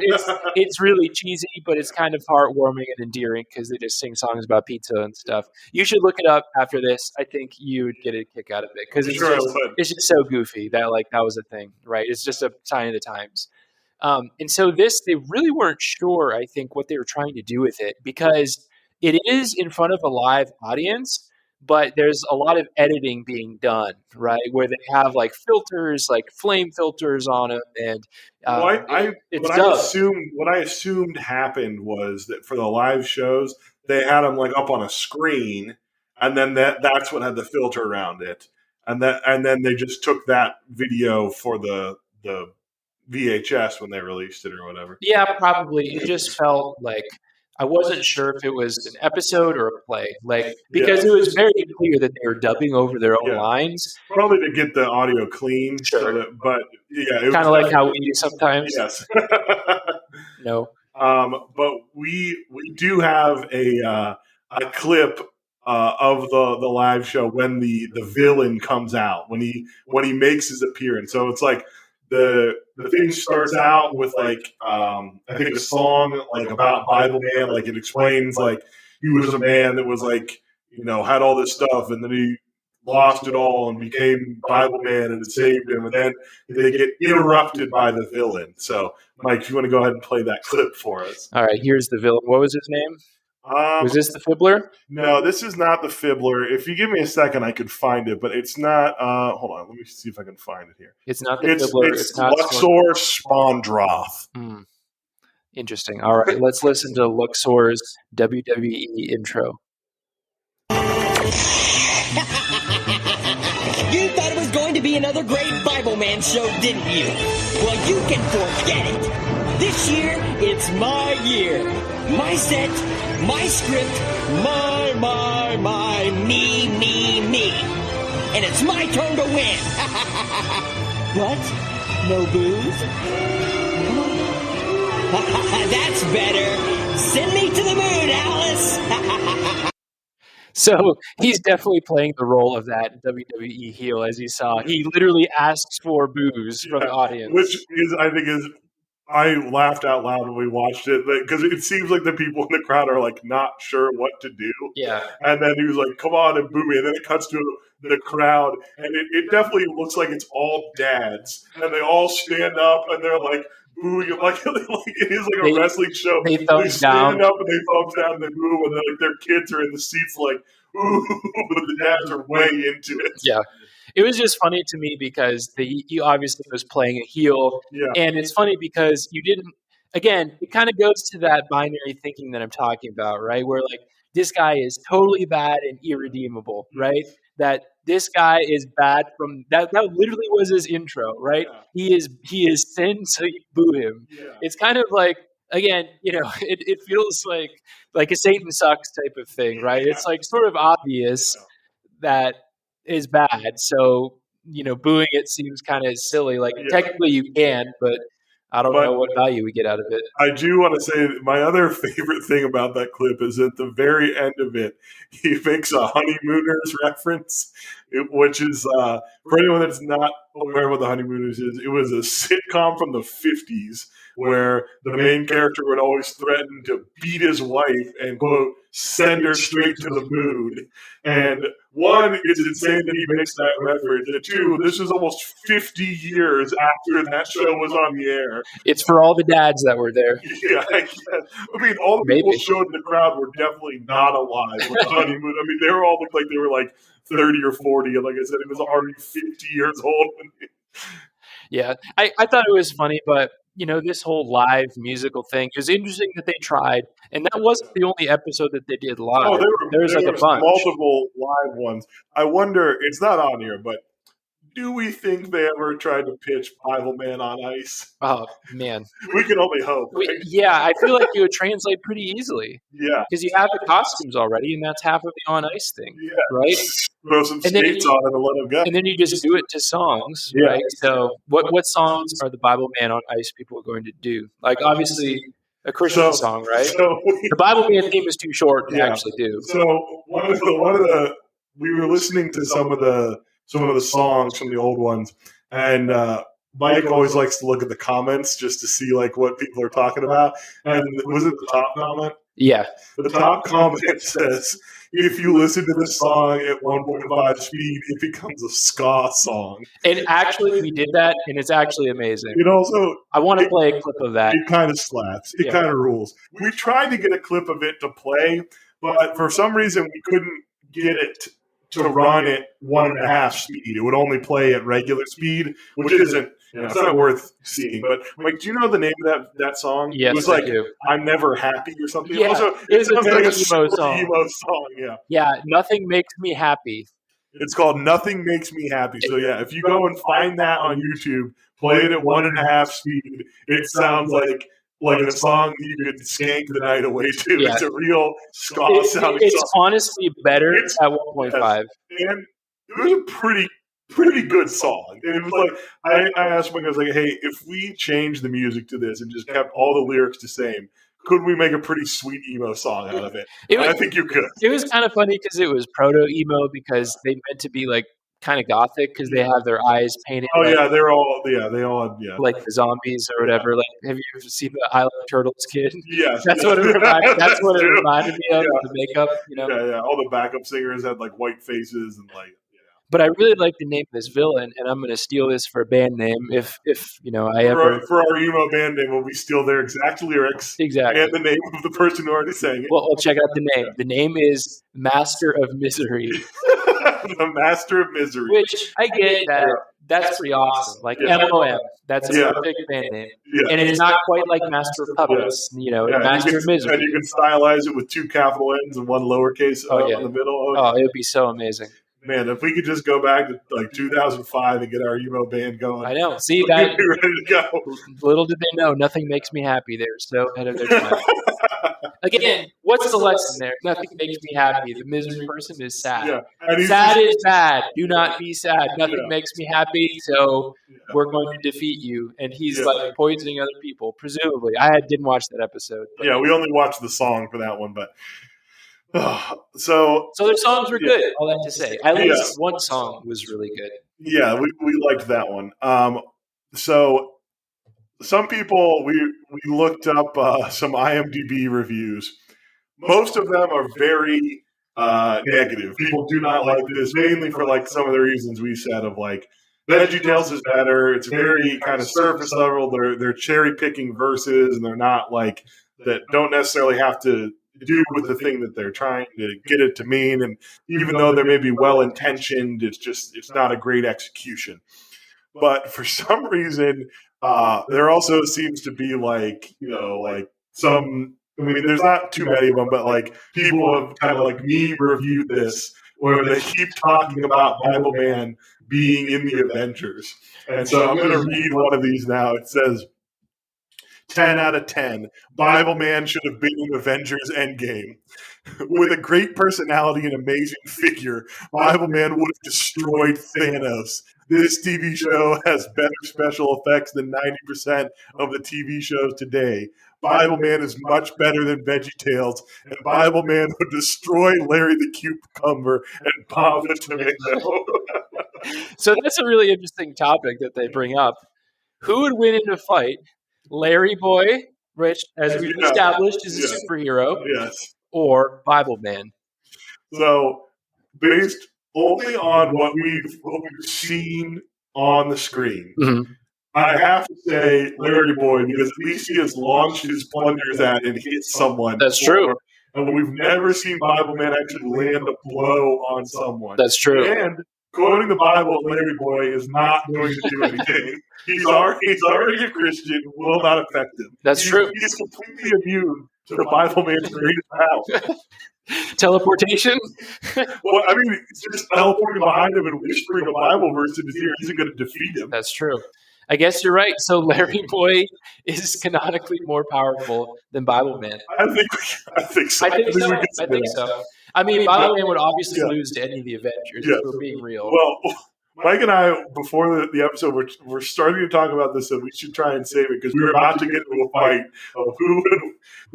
really cheesy, but it's kind of heartwarming and endearing because they just sing songs about pizza and stuff. You should look it up after this. I think you would get a kick out of it because it's just so goofy that that was a thing, right? It's just a sign of the times. And so they really weren't sure, I think, what they were trying to do with it because it is in front of a live audience. But there's a lot of editing being done, right? Where they have filters, like flame filters on them, and what I assumed happened was that for the live shows they had them up on a screen, and then that's what had the filter around it, and then they just took that video for the VHS when they released it or whatever. Yeah, probably. It just felt like. I wasn't sure if it was an episode or a play, because it was very clear that they were dubbing over their own lines. Probably to get the audio clean. Sure. But it was kind of like how we do sometimes. Yes. No. But we do have a clip of the live show when the villain comes out, when he makes his appearance. So it's like the thing starts out with I think a song about Bibleman, it explains he was a man that was had all this stuff, and then he lost it all and became Bibleman, and it saved him, and then they get interrupted by the villain. So Mike, if you want to go ahead and play that clip for us. All right, here's the villain. What was his name? Was this the Fibbler? No, this is not the Fibbler. If you give me a second, I could find it, but it's not. Hold on, let me see if I can find it here. It's not the Fibbler. It's not Luxor Spawndroth. Interesting. All right, let's listen to Luxor's WWE intro. You thought it was going to be another great Bibleman show, didn't you? Well, you can forget it. This year, it's my year. My set, my script, me. And it's my turn to win. What? No booze? That's better. Send me to the moon, Alice. So he's definitely playing the role of that WWE heel, as you saw. He literally asks for booze from the audience. Which is, I think, is I laughed out loud when we watched it because it seems like the people in the crowd are like not sure what to do. Yeah. And then he was like, "Come on," and boo me. And then it cuts to the crowd, and it definitely looks like it's all dads, and they all stand up and they're like booing him, like it is like a wrestling show. They thumbs stand down. up and they thumbs down and they boo, and then like their kids are in the seats like, ooh, but the dads are way into it. Yeah. It was just funny to me because he obviously was playing a heel. Yeah. And it's funny because you didn't, again, it kind of goes to that binary thinking that I'm talking about, right? Where like this guy is totally bad and irredeemable, right? That this guy is bad from that literally was his intro, right? Yeah. He is sin, so you boo him. Yeah. It's kind of like, again, it feels like a Satan sucks type of thing, right? It's like sort of obvious that is bad. So, booing it seems kind of silly. Like technically you can, but I don't know what value we get out of it. I do want to say that my other favorite thing about that clip is at the very end of it, he makes a Honeymooners reference, which is, for anyone that's not aware of what the Honeymooners is, it was a sitcom from the 50s where the main character would always threaten to beat his wife and, quote, send her straight to the moon. And one, it's insane that he makes that reference. And two, this is almost 50 years after that show was on the air. It's for all the dads that were there. Yeah, I guess. I mean, all the people showed in the crowd were definitely not alive with Honeymoon. I mean, they were all looked like they were like 30 or 40. And like I said, it was already 50 years old. Yeah, I thought it was funny, but this whole live musical thing is interesting that they tried, and that wasn't the only episode that they did live. Oh, there was like a bunch, multiple live ones. I wonder, it's not on here, but do we think they ever tried to pitch Bibleman on ice? Oh man, we can only hope. Right? Yeah, I feel like it would translate pretty easily. Yeah, because you have the costumes already, and that's half of the on ice thing. Yeah, right. Throw some skates on it and let them go. And then you just do it to songs, right? So what songs are the Bibleman on ice people going to do? Like obviously a Christian song, right? The Bibleman theme is too short to actually do. So one of the we were listening to some of the songs from the old ones, and Mike always likes to look at the comments just to see like what people are talking about. And was it the top comment? Yeah. The top comment says, if you listen to this song at 1.5 speed, it becomes a ska song. And actually, we did that, and it's actually amazing. I want to play a clip of that. It kind of slaps. It kind of rules. We tried to get a clip of it to play, but for some reason we couldn't get it to run at 1.5 speed. It would only play at regular speed, which isn't, it's not worth seeing. But Mike, do you know the name of that song? Yes, it was like do. I'm Never Happy or something. Yeah, also, it was like a emo song. Yeah. Yeah, Nothing Makes Me Happy. It's called Nothing Makes Me Happy. So yeah, if you go and find that on YouTube, play it at 1.5 speed, it sounds like a song you could skank the night away to. Yeah. It's a real ska sounding It's song. honestly better at 1.5. Yes. And it was a pretty good song. And it was like, I asked Mike, I was like, hey, if we change the music to this and just kept all the lyrics the same, could we make a pretty sweet emo song out of it? I think you could. It was kind of funny because it was proto-emo because they meant to be like kind of gothic because they have their eyes painted. Oh, like, they all had, like the zombies or whatever. Like, have you ever seen the Island Turtles kid? Yes. That's what it reminded me of, the makeup, Yeah. All the backup singers had like white faces and like. But I really like the name of this villain, and I'm going to steal this for a band name if I ever... For our emo band name, will we steal their exact lyrics exactly and the name of the person who already sang it? Well, we'll check out the name. The name is Master of Misery. The Master of Misery. Which, I get that. That's pretty awesome. Like MOM. That's a perfect band name. Yeah. And it's not quite like Master of Puppets, Master of Misery. And you can stylize it with 2 capital N's and 1 lowercase in the middle. Oh, it would be so amazing. Man, if we could just go back to like 2005 and get our emo band going. I know. See that? We'd be ready to go. Little did they know, Nothing Makes Me Happy. They're so ahead of their time. Again, what's the lesson there? Nothing makes me happy. The misery person is sad. Yeah. Sad is bad. Do not be sad. Nothing makes me happy, so we're going to defeat you. And he's like poisoning other people, presumably. I didn't watch that episode. But. Yeah, we only watched the song for that one, but... So their songs were good, all that to say. At least one song was really good. Yeah, we liked that one. So some people, we looked up some IMDb reviews. Most of them are very negative. People do not like this, mainly for like some of the reasons we said of like VeggieTales is better. It's very kind of surface level. They're cherry picking verses, and they're not like that. Don't necessarily have to do with the thing that they're trying to get it to mean. And even though they may be well intentioned, it's not a great execution. But for some reason, there also seems to be like some. I mean, there's not too many of them, but like people have kind of like me reviewed this where they keep talking about Bibleman being in the Avengers. And so I'm going to read one of these now. It says, 10 out of 10. Bibleman should have been in Avengers Endgame. With a great personality and amazing figure, Bibleman would have destroyed Thanos. This TV show has better special effects than 90% of the TV shows today. Bibleman is much better than VeggieTales, and Bibleman would destroy Larry the Cucumber and Bob the Tomato. So that's a really interesting topic that they bring up. Who would win in a fight? Larry Boy, which, as we've established, is a superhero, or Bibleman? So, based only on what we've seen on the screen, I have to say Larry Boy, because at least he has launched his plungers at and hit someone. That's true. And we've never seen Bibleman actually land a blow on someone. That's true. And quoting the Bible, Larry Boy is not going to do anything. He's already a Christian, will not affect him. That's true. He's completely immune to the Bibleman's greatest power. Teleportation? Well, I mean, just teleporting behind him and whispering a Bible verse in his ear isn't going to defeat him. That's true. I guess you're right. So Larry Boy is canonically more powerful than Bibleman. I think so. I think so. I mean, Bibleman would obviously lose to any of the Avengers if we're being real. Well, Mike and I, before the episode, we're starting to talk about this, and we should try and save it because we were about to get into a fight of who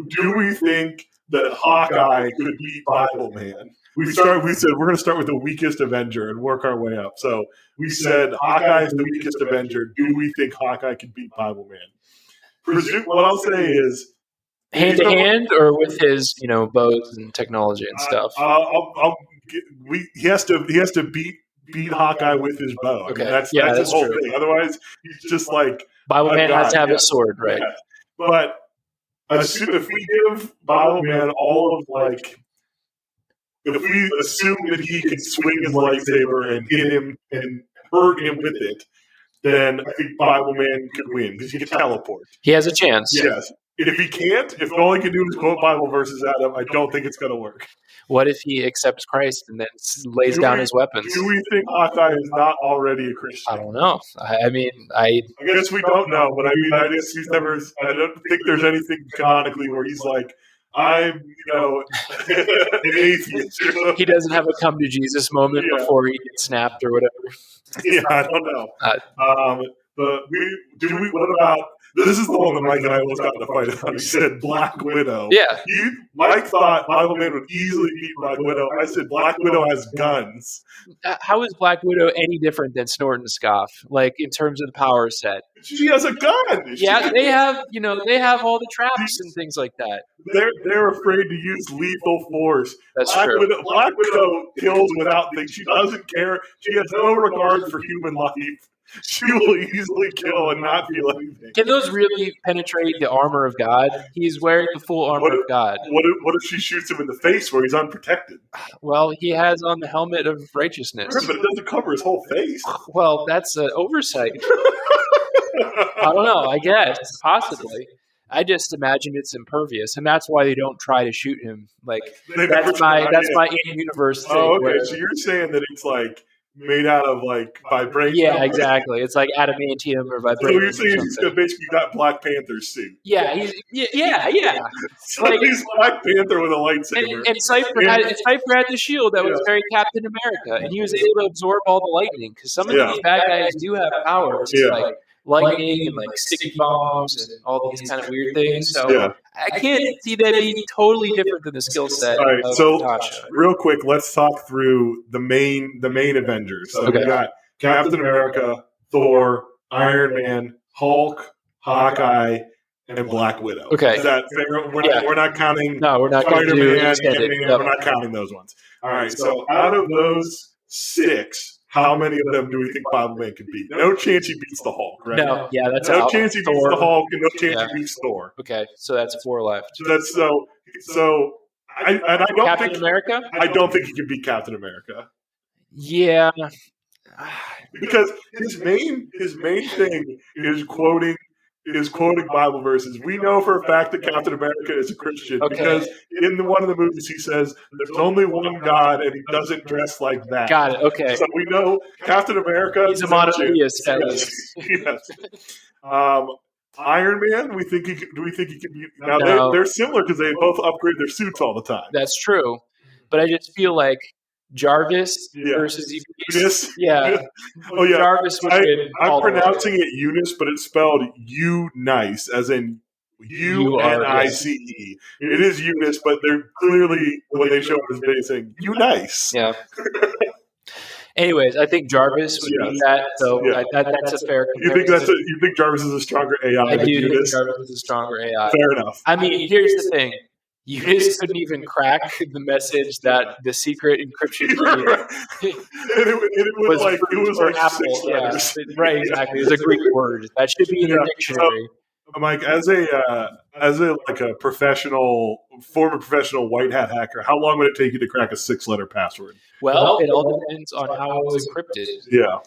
do we think that Hawkeye could beat Bibleman. We said we're going to start with the weakest Avenger and work our way up. So we said Hawkeye is the weakest Avenger. Do we think Hawkeye can beat Bibleman? What I'll say is hand to hand or with his bows and technology and stuff. He has to beat Hawkeye with his bow. Okay. I mean, that's his whole thing. Otherwise, he's just like Bibleman has to have his sword, right? Yeah. But if we give Bibleman all of like. If we assume that he can swing his lightsaber and hit him and hurt him with it, then I think Bibleman could win because he can teleport. He has a chance. Yes. If he can't, if all he can do is quote Bible verses at him, I don't think it's going to work. What if he accepts Christ and then lays down his weapons? Do we think Hawkeye is not already a Christian? I don't know. I guess we don't know, but I guess he's never. I don't think there's anything canonically where he's like, I'm, an atheist. He doesn't have a come to Jesus moment before he gets snapped or whatever. Yeah, I don't know. But what about, this is the one that Mike and I almost got in a fight about. He said Black Widow. Yeah. Mike thought Bibleman would easily beat Black Widow. I said Black Widow has guns. How is Black Widow any different than Snort and Scoff? Like in terms of the power set? She has a gun. They have all the traps and things like that. They're afraid to use lethal force. That's true. Black Widow kills without thinking. She doesn't care. She has no regard for human life. She will easily kill and not feel anything. Can those really penetrate the armor of God? He's wearing the full armor of God. What if she shoots him in the face where he's unprotected? Well, he has on the helmet of righteousness. Sure, but it doesn't cover his whole face. Well, that's an oversight. I don't know. I guess. Possibly. I just imagine it's impervious, and that's why they don't try to shoot him. Like that's my in-universe thing. Oh, okay. So you're saying that it's like made out of like vibranium. Yeah, exactly. It's like adamantium or vibranium. So you're saying he's basically got Black Panther's suit. Yeah, So he's Black Panther with a lightsaber. And Cypher had the shield that was very Captain America, and he was able to absorb all the lightning because some of these bad guys do have powers, like lightning and like sticky bombs and all these kind of weird things. So I can't see that being totally different than the skill set. All right, so Natasha. Real quick, let's talk through the main Avengers. So we got Captain America, Thor, Iron Man, Hulk, Hawkeye, and Black Widow. Okay. Is that fair? We're not counting. No, we're not going to do Spider-Man, extended. Ant-Man, No. we're not counting those ones. All right. So out of those 6, how many of them do we think Bibleman can beat? No chance he beats the Hulk, right? No, yeah, that's no out. chance he beats Thor. the Hulk, and no chance he beats Thor. Okay, so that's 4 left. So that's so. I don't Captain think America. I don't think he can beat Captain America. Yeah, because his main thing is quoting Bible verses. We know for a fact that Captain America is a Christian because in one of the movies he says there's only one God and he doesn't dress like that. Got it. Okay. So we know Captain America. He's a monotheist. Yes. Iron Man. Do we think he can beat? Now No. they're similar because they both upgrade their suits all the time. That's true, but I just feel like Jarvis versus Eunice. Yeah. Oh yeah. Jarvis would win. I'm pronouncing it Eunice, but it's spelled U-nice, as in U-N-I-C-E. It is Eunice, but they're clearly when they show up as they saying U-nice. Yeah. Anyways, I think Jarvis would beat that, so that's a fair comparison. You think Jarvis is a stronger AI I than do Eunice? think Jarvis is a stronger AI. Fair enough. I mean, here's the thing. Eunice couldn't even crack the message that the secret encryption key it was like Apple. 6 letters. Yeah, right, exactly. It was a Greek word. That should be in your dictionary. Mike, as a former professional white hat hacker, how long would it take you to crack a 6-letter password? Well, it all depends on how it was encrypted. Yeah.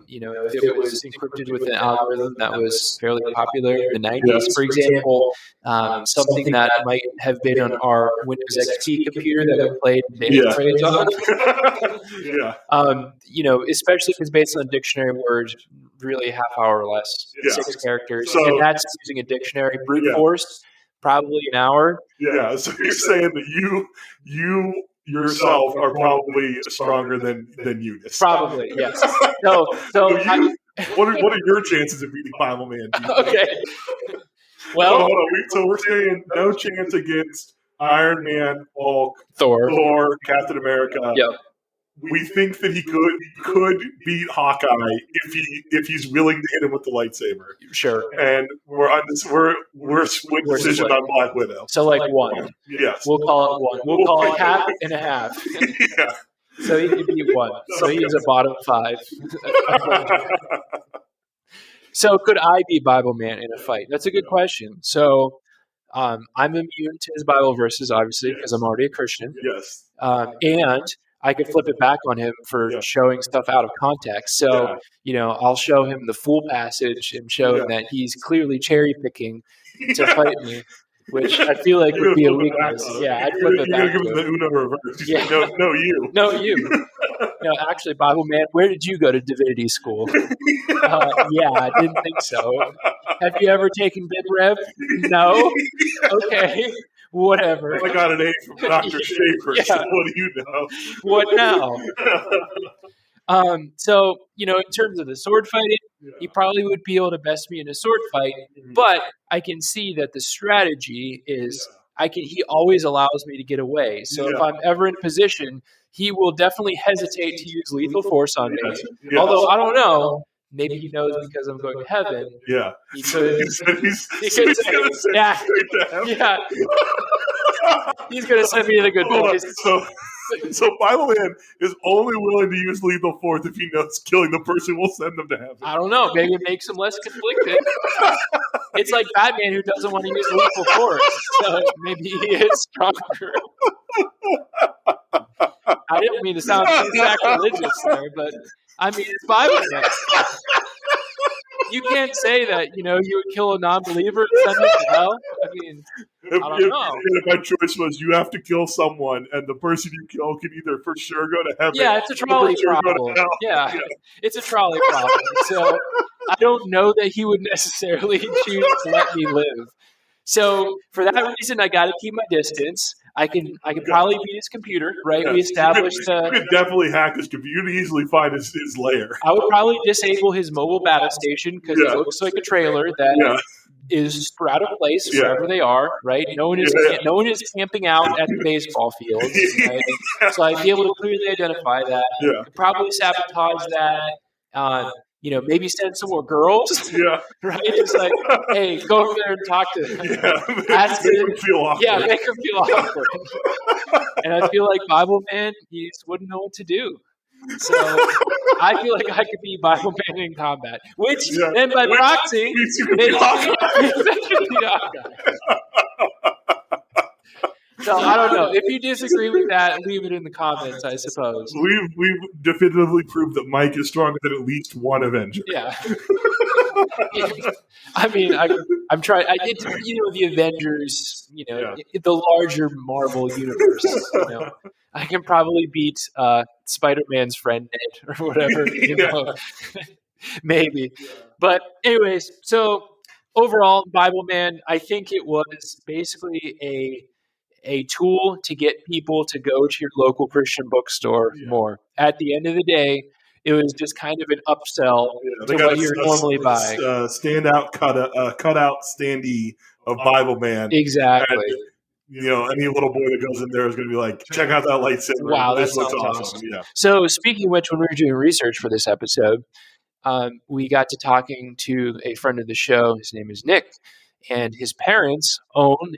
If it was encrypted with an algorithm that was fairly popular in the 90s, for example, something that might have been on our Windows XP computer that we played data trades on. Especially if it's based on a dictionary word, really a half hour or less, 6 characters. So, and that's using a dictionary. Brute force, probably an hour. Yeah, so you're saying that you yourself are probably stronger than Eunice. Probably, yes. What are your chances of beating Bibleman? Okay. Well, hold on. So we're saying no chance against Iron Man, Hulk, Thor, Captain America. Yep. We think that he could beat Hawkeye if he's willing to hit him with the lightsaber. Sure. And we're split decision on Black Widow. So like 1. Yes. We'll call it 1. We'll call it half and a half. Yeah. So he could beat 1. So he's a bottom 5. So could I beat Bibleman in a fight? That's a good question. So I'm immune to his Bible verses, obviously, because I'm already a Christian. Yes. And I could flip it back on him for showing stuff out of context. So, I'll show him the full passage and show him that he's clearly cherry picking to fight me, which I feel like would be a weakness. Yeah, I'd flip it back. You're going to give him the Uno reverse. Yeah. No, you. No, you. No, actually, Bibleman, where did you go to divinity school? Yeah, I didn't think so. Have you ever taken BibRev? No? Okay. Whatever. I got an A from Dr. Schaefer, so what do you know? What now? So, in terms of the sword fighting, he probably would be able to best me in a sword fight, but I can see that the strategy is he always allows me to get away. So if I'm ever in position, he will definitely hesitate to use lethal force on me. Although I don't know. Maybe he knows because I'm going to heaven. Yeah. He could say, He's going to send me to the good place. So Bibleman is only willing to use lethal force if he knows killing the person will send them to heaven. I don't know. Maybe it makes him less conflicted. It's like Batman who doesn't want to use lethal force. So maybe he is stronger. I didn't mean to sound so sacrilegious there, but I mean, it's Bibleman. You can't say that, you would kill a non-believer and send them to hell. I mean, I don't know. If my choice was you have to kill someone, and the person you kill can either for sure go to heaven. Yeah, it's a trolley problem. Yeah, it's a trolley problem. So I don't know that he would necessarily choose to let me live. So for that reason, I got to keep my distance. I can probably beat his computer, right? Yeah. We established. You could definitely hack his computer. You could easily find his lair. I would probably disable his mobile battle station because it looks like a trailer that is out of place wherever they are, right? No one is camping out at the baseball fields, right? So I'd be able to clearly identify that. Could probably sabotage that. maybe send some more girls. Yeah. Right? Just like, hey, go over there and talk to them. Yeah. Make them feel awkward. Yeah, make them feel awkward. And I feel like Bible Man, he just wouldn't know what to do. So I feel like I could be Bible Man in combat, which then by proxy makes you the Hawkeye. So I don't know. If you disagree with that, leave it in the comments, I suppose. We've definitively proved that Mike is stronger than at least one Avenger. Yeah. I mean, I'm trying. It's the Avengers. The larger Marvel universe. I can probably beat Spider-Man's friend Ned or whatever. Maybe. But anyways, so overall, Bible Man, I think it was basically a tool to get people to go to your local Christian bookstore more. At the end of the day, it was just kind of an upsell to what you're normally buying. Standout cutout standee of Bible Man. Exactly. And, any little boy that goes in there is going to be like, check out that lightsaber. Wow, that looks sounds awesome. Yeah. So speaking of which, when we were doing research for this episode, we got to talking to a friend of the show. His name is Nick, and his parents owned,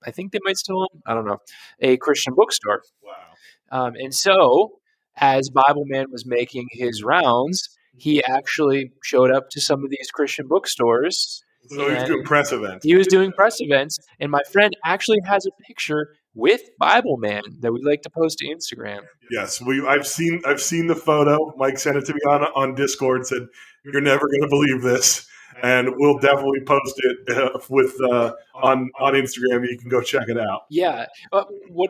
I think they might still own, I don't know, a Christian bookstore. Wow. And so, as Bible Man was making his rounds, he actually showed up to some of these Christian bookstores. So he was doing press events. He was doing press events, and my friend actually has a picture with Bible Man that we'd like to post to Instagram. Yes, I've seen the photo. Mike sent it to me on Discord. Said, "You're never going to believe this." And we'll definitely post it on Instagram. You can go check it out. Yeah.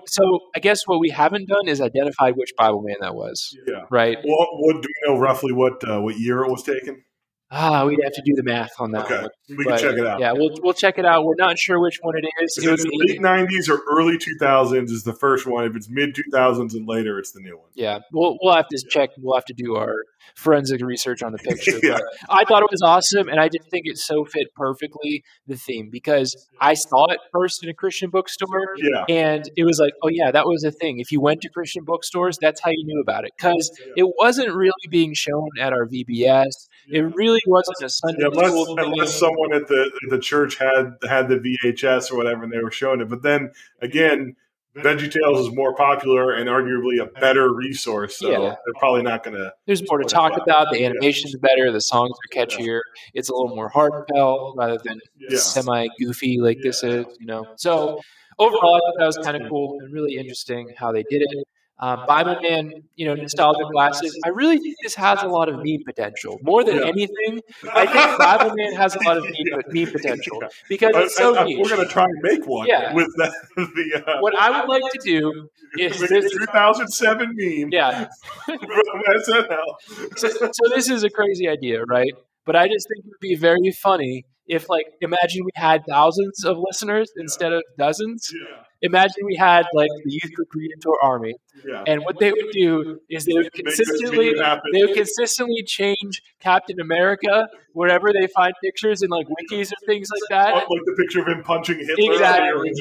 So I guess what we haven't done is identify which Bible Man that was. Yeah. Right. Well, do we know roughly what year it was taken? We'd have to do the math on that. Okay, we can check it out. Yeah, we'll check it out. We're not sure which one it is. If it's late 90s or early 2000s is the first one. If it's mid 2000s and later, it's the new one. Yeah, we'll have to check. We'll have to do our forensic research on the picture. Yeah. But I thought it was awesome, and I just think it so fit perfectly the theme because I saw it first in a Christian bookstore, and it was like, oh yeah, that was a thing. If you went to Christian bookstores, that's how you knew about it because it wasn't really being shown at our VBS. It really wasn't a Sunday school thing. Unless someone at the church had the VHS or whatever, and they were showing it. But then again, VeggieTales is more popular and arguably a better resource, so they're probably not going to. There's more to talk about. The animation's better. The songs are catchier. It's a little more heartfelt rather than semi-goofy like this is. So overall, I thought that was kind of cool and really interesting how they did it. Bible Man, nostalgia glasses. I really think this has a lot of meme potential. More than anything, I think Bible Man has a lot of meme potential because it's so niche. We're going to try and make one with that. What I would like to do is this 2007 meme. Yeah. From SNL. So this is a crazy idea, right? But I just think it would be very funny if, imagine we had thousands of listeners instead of dozens. Yeah. Imagine we had the Youth Group Reading Tour Army, and what they would do is they would consistently change Captain America wherever they find pictures in wikis or things like that. Like the picture of him punching Hitler. Exactly,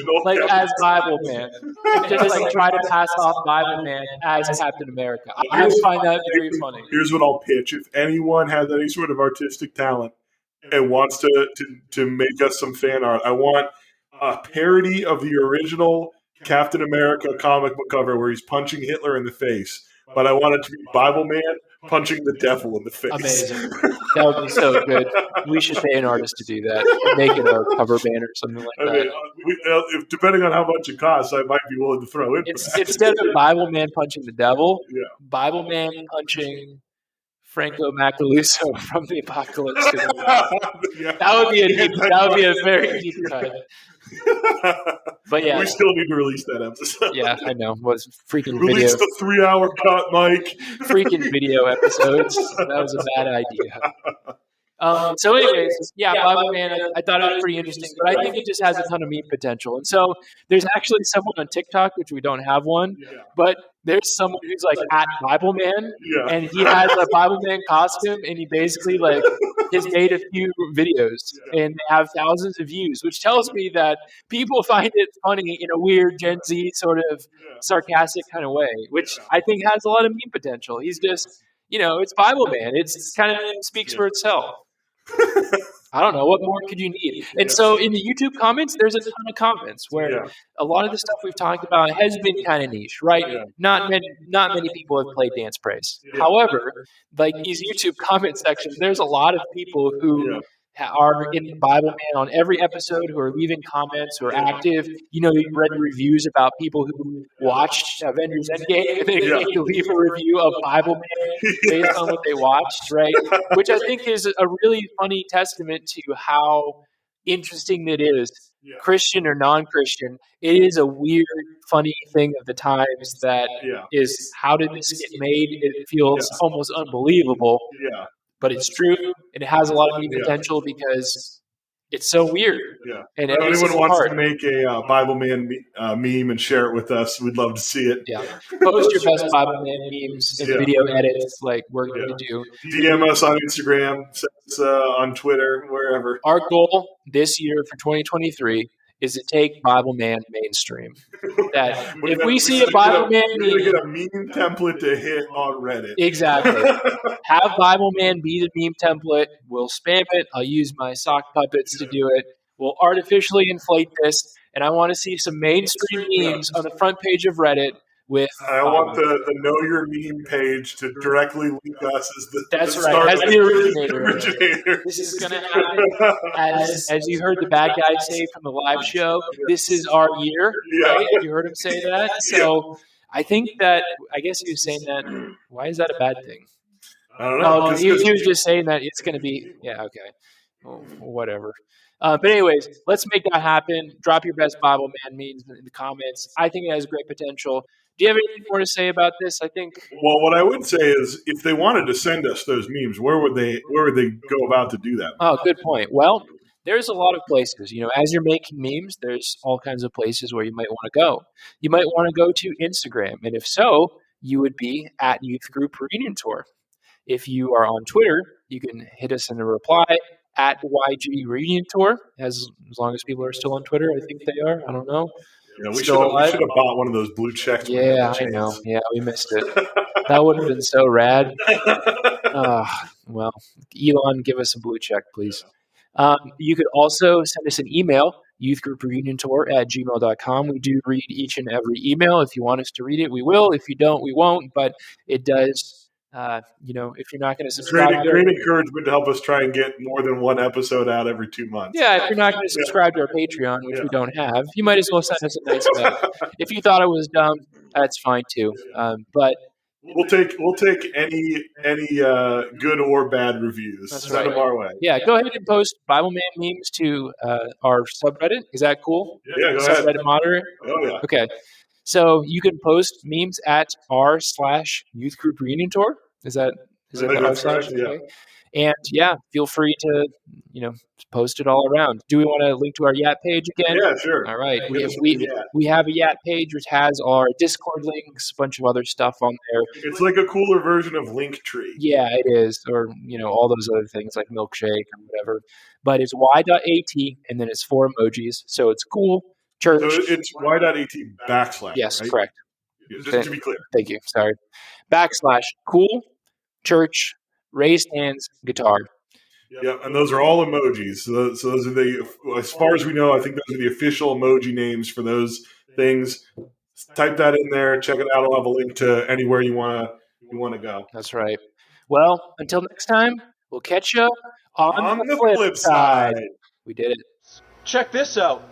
as Bible Man, and just try to pass off Bible Man as Captain America. I would find that very funny. Here's what I'll pitch: if anyone has any sort of artistic talent and wants to make us some fan art, I want a parody of the original Captain America comic book cover where he's punching Hitler in the face, but I want it to be Bible Man punching the devil in the face. Amazing. That would be so good. We should pay an artist to do that. Make it a cover band or something like that. Depending on how much it costs, I might be willing to throw in. Instead of Bible Man punching the devil, Bible Man punching Franco Macaluso from the Apocalypse. That would be a very deep cut. But we still need to release that episode. Yeah, I know. Was freaking release video. The 3-hour cut, Mike. Freaking video episodes. That was a bad idea. So, anyways, Bible Man. I thought it was pretty interesting, but I think it just has a ton of meme potential. And so, there's actually someone on TikTok, which we don't have one, but there's someone who's at Bible Man, and he has a Bible Man costume, and he basically has made a few videos, and they have thousands of views, which tells me that people find it funny in a weird Gen Z sort of sarcastic kind of way, which I think has a lot of meme potential. He's just, it's Bibleman. It's kind of speaks for itself. I don't know. What more could you need? And so in the YouTube comments, there's a ton of comments where a lot of the stuff we've talked about has been kind of niche, right? Not many people have played Dance Praise. However, like these YouTube comment sections, there's a lot of people who are in the Bible Man on every episode, who are leaving comments, who are active. You've read reviews about people who watched Avengers Endgame and they leave a review of Bible Man based on what they watched, right? Which I think is a really funny testament to how interesting it is, Christian or non-Christian. It is a weird, funny thing of the times that is, how did this get made? It feels almost unbelievable. But it's true, and it has a lot of potential because it's so weird. And if anyone wants to make a Bible Man meme and share it with us, we'd love to see it. Post your best Bible Man memes and video edits like we're going to do. DM us on Instagram, send us on Twitter, wherever. Our goal this year for 2023 is to take Bible Man mainstream. That if we see a Bible Man meme, we're going to get a meme template to hit on Reddit. Exactly. Have Bible Man be the meme template. We'll spam it. I'll use my sock puppets to do it. We'll artificially inflate this, and I want to see some mainstream memes on the front page of Reddit. I want the Know Your Meme page to directly link us as the as the originator. This is going to happen. As you heard the bad guy say from the live show, this is our year. Right? You heard him say that. So I think that, I guess he was saying that. Why is that a bad thing? I don't know. He was just saying that it's going to be, okay. Well, whatever. But anyways, let's make that happen. Drop your best Bible Man memes in the comments. I think it has great potential. Do you have anything more to say about this? I think. Well, what I would say is, if they wanted to send us those memes, where would they go about to do that? Oh, good point. Well, there's a lot of places. As you're making memes, there's all kinds of places where you might want to go. You might want to go to Instagram, and if so, you would be at Youth Group Reunion Tour. If you are on Twitter, you can hit us in a reply at YG Reunion Tour. As long as people are still on Twitter, I think they are. I don't know. Yeah, we should have bought one of those blue checks. Yeah, I know. Yeah, we missed it. That would have been so rad. Well, Elon, give us a blue check, please. You could also send us an email, youthgroupreuniontour@gmail.com. We do read each and every email. If you want us to read it, we will. If you don't, we won't. But it does... if you're not going to subscribe, great encouragement to help us try and get more than one episode out every 2 months. Yeah, if you're not going to subscribe to our Patreon, which we don't have, you might as well send us a nice note. If you thought it was dumb, that's fine too. But we'll take any good or bad reviews. Send them our way. Yeah, go ahead and post Bible Man memes to our subreddit. Is that cool? Yeah, go ahead. Subreddit moderator. Oh yeah. Okay. So you can post memes at r/Youth Group Reunion Tour. Is that the r/? Yeah. Okay. And feel free to post it all around. Do we want to link to our Yat page again? Yeah, sure. All right. We have a Yat page which has our Discord links, a bunch of other stuff on there. It's like a cooler version of Linktree. Yeah, it is, or all those other things like Milkshake or whatever. But it's y.at and then it's 4 emojis, so it's cool. Church. So it's y.at /. Yes, right? correct. Yeah, just to be clear. Thank you. Sorry. /cool, church, raised hands, guitar. Yeah, and those are all emojis. So those are as far as we know, I think those are the official emoji names for those things. Type that in there. Check it out. I'll have a link to anywhere you want to go. That's right. Well, until next time, we'll catch you on the flip side. We did it. Check this out.